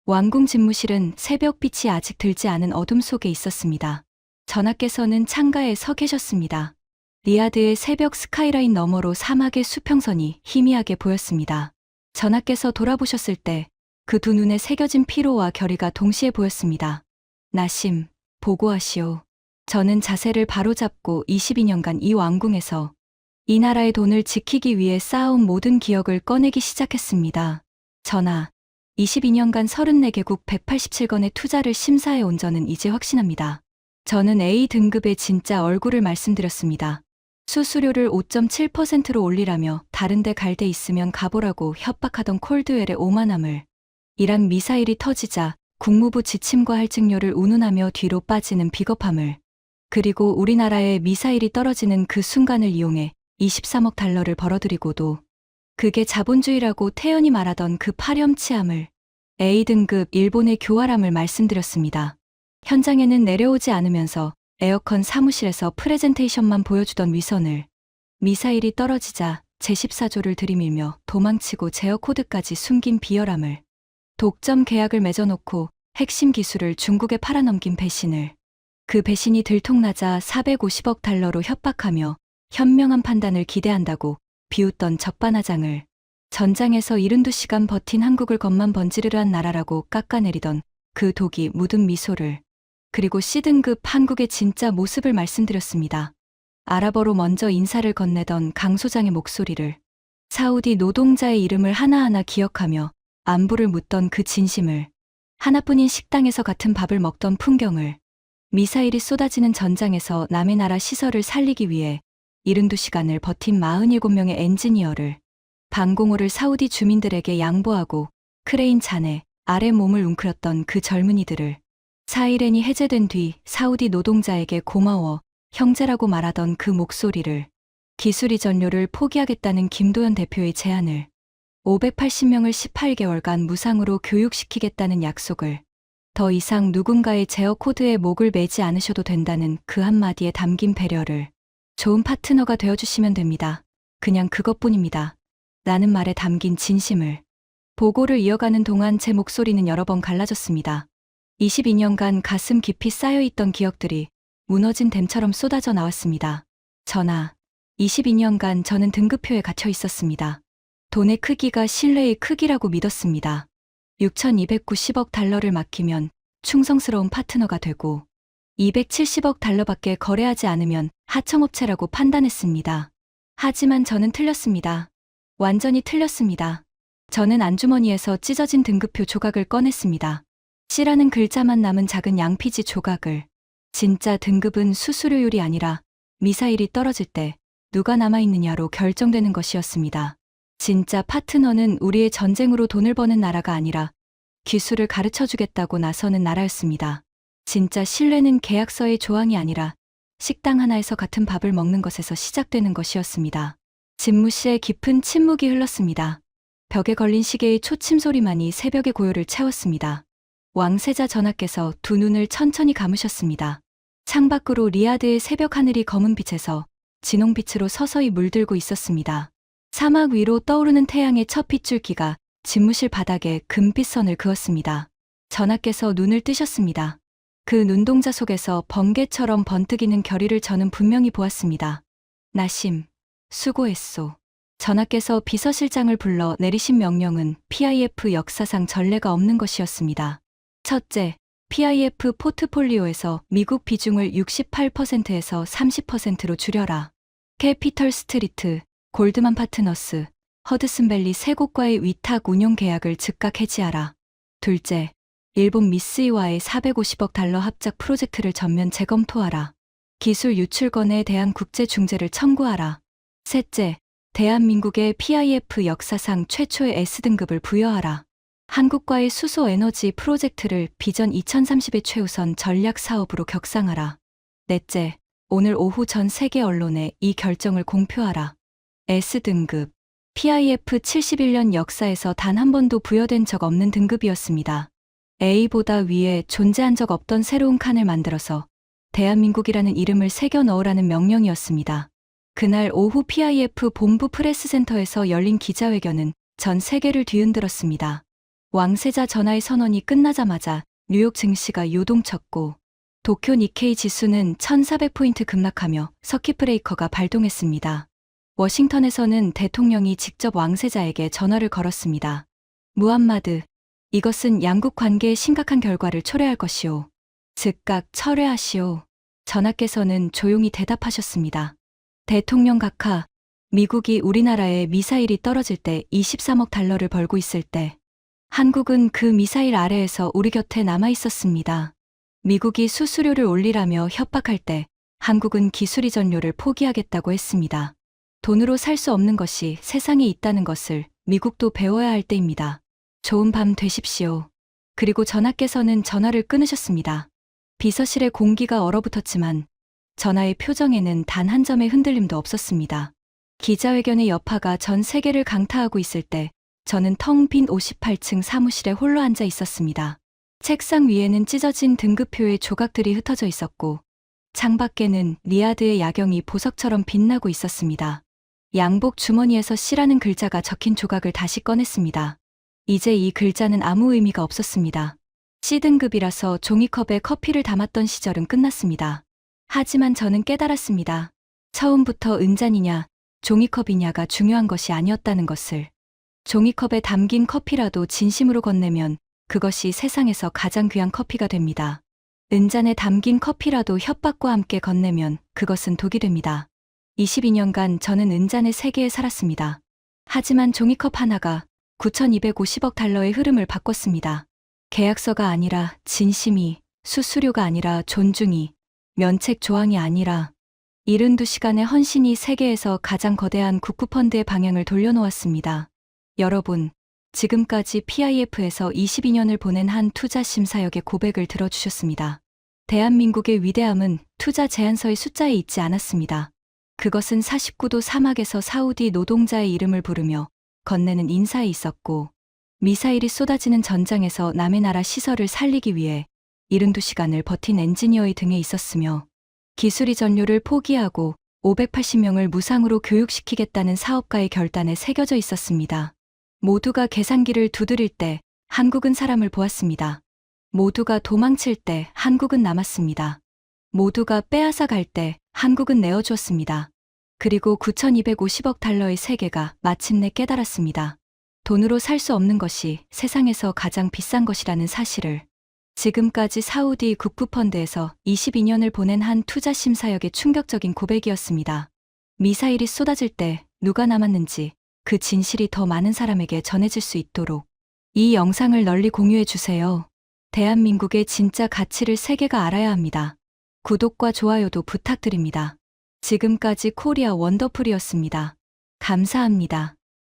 왕궁 집무실은 새벽빛이 아직 들지 않은 어둠 속에 있었습니다. 전하께서는 창가에 서 계셨습니다. 리야드의 새벽 스카이라인 너머로 사막의 수평선이 희미하게 보였습니다. 전하께서 돌아보셨을 때 그 두 눈에 새겨진 피로와 결의가 동시에 보였습니다. 나심, 보고하시오. 저는 자세를 바로잡고 22년간 이 왕궁에서 이 나라의 돈을 지키기 위해 쌓아온 모든 기억을 꺼내기 시작했습니다. 전하, 22년간 34개국 187건의 투자를 심사해 온 저는 이제 확신합니다. 저는 A등급의 진짜 얼굴을 말씀드렸습니다. 수수료를 5.7%로 올리라며 다른 데 갈 데 있으면 가보라고 협박하던 콜드웰의 오만함을. 이란 미사일이 터지자 국무부 지침과 할증료를 운운하며 뒤로 빠지는 비겁함을. 그리고 우리나라에 미사일이 떨어지는 그 순간을 이용해 23억 달러를 벌어들이고도 그게 자본주의라고 태연히 말하던 그 파렴치함을. A등급 일본의 교활함을 말씀드렸습니다. 현장에는 내려오지 않으면서 에어컨 사무실에서 프레젠테이션만 보여주던 위선을. 미사일이 떨어지자 제14조를 들이밀며 도망치고 제어 코드까지 숨긴 비열함을. 독점 계약을 맺어놓고 핵심 기술을 중국에 팔아넘긴 배신을. 그 배신이 들통나자 450억 달러로 협박하며 현명한 판단을 기대한다고 비웃던 적반하장을 전장에서 72시간 버틴 한국을 겉만 번지르르한 나라라고 깎아내리던 그 독이 묻은 미소를, 그리고 C등급 한국의 진짜 모습을 말씀드렸습니다. 아랍어로 먼저 인사를 건네던 강 소장의 목소리를, 사우디 노동자의 이름을 하나하나 기억하며 안부를 묻던 그 진심을, 하나뿐인 식당에서 같은 밥을 먹던 풍경을, 미사일이 쏟아지는 전장에서 남의 나라 시설을 살리기 위해 72시간을 버틴 47명의 엔지니어를, 방공호를 사우디 주민들에게 양보하고 크레인 잔해 아래 몸을 웅크렸던 그 젊은이들을, 사이렌이 해제된 뒤 사우디 노동자에게 고마워 형제라고 말하던 그 목소리를, 기술 이전료를 포기하겠다는 김도연 대표의 제안을, 580명을 18개월간 무상으로 교육시키겠다는 약속을, 더 이상 누군가의 제어 코드에 목을 매지 않으셔도 된다는 그 한마디에 담긴 배려를, 좋은 파트너가 되어주시면 됩니다. 그냥 그것뿐입니다. 라는 말에 담긴 진심을. 보고를 이어가는 동안 제 목소리는 여러 번 갈라졌습니다. 22년간 가슴 깊이 쌓여있던 기억들이 무너진 댐처럼 쏟아져 나왔습니다. 전하, 22년간 저는 등급표에 갇혀 있었습니다. 돈의 크기가 신뢰의 크기라고 믿었습니다. 6,290억 달러를 맡기면 충성스러운 파트너가 되고 270억 달러밖에 거래하지 않으면 하청업체라고 판단했습니다. 하지만 저는 틀렸습니다. 완전히 틀렸습니다. 저는 안주머니에서 찢어진 등급표 조각을 꺼냈습니다. C라는 글자만 남은 작은 양피지 조각을. 진짜 등급은 수수료율이 아니라 미사일이 떨어질 때 누가 남아있느냐로 결정되는 것이었습니다. 진짜 파트너는 우리의 전쟁으로 돈을 버는 나라가 아니라 기술을 가르쳐주겠다고 나서는 나라였습니다. 진짜 신뢰는 계약서의 조항이 아니라 식당 하나에서 같은 밥을 먹는 것에서 시작되는 것이었습니다. 진무씨의 깊은 침묵이 흘렀습니다. 벽에 걸린 시계의 초침 소리만이 새벽의 고요를 채웠습니다. 왕세자 전하께서 두 눈을 천천히 감으셨습니다. 창밖으로 리야드의 새벽 하늘이 검은 빛에서 진홍빛으로 서서히 물들고 있었습니다. 사막 위로 떠오르는 태양의 첫 빗줄기가 집무실 바닥에 금빛 선을 그었습니다. 전하께서 눈을 뜨셨습니다. 그 눈동자 속에서 번개처럼 번뜩이는 결의를 저는 분명히 보았습니다. 나심, 수고했소. 전하께서 비서실장을 불러 내리신 명령은 PIF 역사상 전례가 없는 것이었습니다. 첫째, PIF 포트폴리오에서 미국 비중을 68%에서 30%로 줄여라. 캐피털 스트리트, 골드만 파트너스, 허드슨밸리 세 곳과의 위탁 운용 계약을 즉각 해지하라. 둘째, 일본 미쓰이와의 450억 달러 합작 프로젝트를 전면 재검토하라. 기술 유출건에 대한 국제 중재를 청구하라. 셋째, 대한민국의 PIF 역사상 최초의 S등급을 부여하라. 한국과의 수소 에너지 프로젝트를 비전 2030의 최우선 전략 사업으로 격상하라. 넷째, 오늘 오후 전 세계 언론에 이 결정을 공표하라. S등급, PIF 71년 역사에서 단 한 번도 부여된 적 없는 등급이었습니다. A보다 위에 존재한 적 없던 새로운 칸을 만들어서 대한민국이라는 이름을 새겨 넣으라는 명령이었습니다. 그날 오후 PIF 본부 프레스센터에서 열린 기자회견은 전 세계를 뒤흔들었습니다. 왕세자 전하의 선언이 끝나자마자 뉴욕 증시가 요동쳤고 도쿄 니케이 지수는 1400포인트 급락하며 서킷 브레이커가 발동했습니다. 워싱턴에서는 대통령이 직접 왕세자에게 전화를 걸었습니다. 무함마드, 이것은 양국 관계에 심각한 결과를 초래할 것이오. 즉각 철회하시오. 전하께서는 조용히 대답하셨습니다. 대통령 각하, 미국이 우리나라에 미사일이 떨어질 때 23억 달러를 벌고 있을 때 한국은 그 미사일 아래에서 우리 곁에 남아 있었습니다. 미국이 수수료를 올리라며 협박할 때 한국은 기술 이전료를 포기하겠다고 했습니다. 돈으로 살 수 없는 것이 세상에 있다는 것을 미국도 배워야 할 때입니다. 좋은 밤 되십시오. 그리고 전하께서는 전화를 끊으셨습니다. 비서실의 공기가 얼어붙었지만 전하의 표정에는 단 한 점의 흔들림도 없었습니다. 기자회견의 여파가 전 세계를 강타하고 있을 때 저는 텅 빈 58층 사무실에 홀로 앉아 있었습니다. 책상 위에는 찢어진 등급표의 조각들이 흩어져 있었고 창밖에는 리야드의 야경이 보석처럼 빛나고 있었습니다. 양복 주머니에서 C라는 글자가 적힌 조각을 다시 꺼냈습니다. 이제 이 글자는 아무 의미가 없었습니다. C등급이라서 종이컵에 커피를 담았던 시절은 끝났습니다. 하지만 저는 깨달았습니다. 처음부터 은잔이냐, 종이컵이냐가 중요한 것이 아니었다는 것을. 종이컵에 담긴 커피라도 진심으로 건네면 그것이 세상에서 가장 귀한 커피가 됩니다. 은잔에 담긴 커피라도 협박과 함께 건네면 그것은 독이 됩니다. 22년간 저는 은잔의 세계에 살았습니다. 하지만 종이컵 하나가 9,250억 달러의 흐름을 바꿨습니다. 계약서가 아니라 진심이, 수수료가 아니라 존중이, 면책 조항이 아니라 72시간의 헌신이 세계에서 가장 거대한 국부펀드의 방향을 돌려놓았습니다. 여러분, 지금까지 PIF에서 22년을 보낸 한 투자 심사역의 고백을 들어주셨습니다. 대한민국의 위대함은 투자 제안서의 숫자에 있지 않았습니다. 그것은 49도 사막에서 사우디 노동자의 이름을 부르며 건네는 인사에 있었고, 미사일이 쏟아지는 전장에서 남의 나라 시설을 살리기 위해 72시간을 버틴 엔지니어의 등에 있었으며, 기술이 전료를 포기하고 580명을 무상으로 교육시키겠다는 사업가의 결단에 새겨져 있었습니다. 모두가 계산기를 두드릴 때 한국은 사람을 보았습니다. 모두가 도망칠 때 한국은 남았습니다. 모두가 빼앗아 갈 때 한국은 내어주었습니다. 그리고 9,250억 달러의 세계가 마침내 깨달았습니다. 돈으로 살 수 없는 것이 세상에서 가장 비싼 것이라는 사실을. 지금까지 사우디 국부펀드에서 22년을 보낸 한 투자 심사역의 충격적인 고백이었습니다. 미사일이 쏟아질 때 누가 남았는지 그 진실이 더 많은 사람에게 전해질 수 있도록 이 영상을 널리 공유해 주세요. 대한민국의 진짜 가치를 세계가 알아야 합니다. 구독과 좋아요도 부탁드립니다. 지금까지 코리아 원더풀이었습니다. 감사합니다.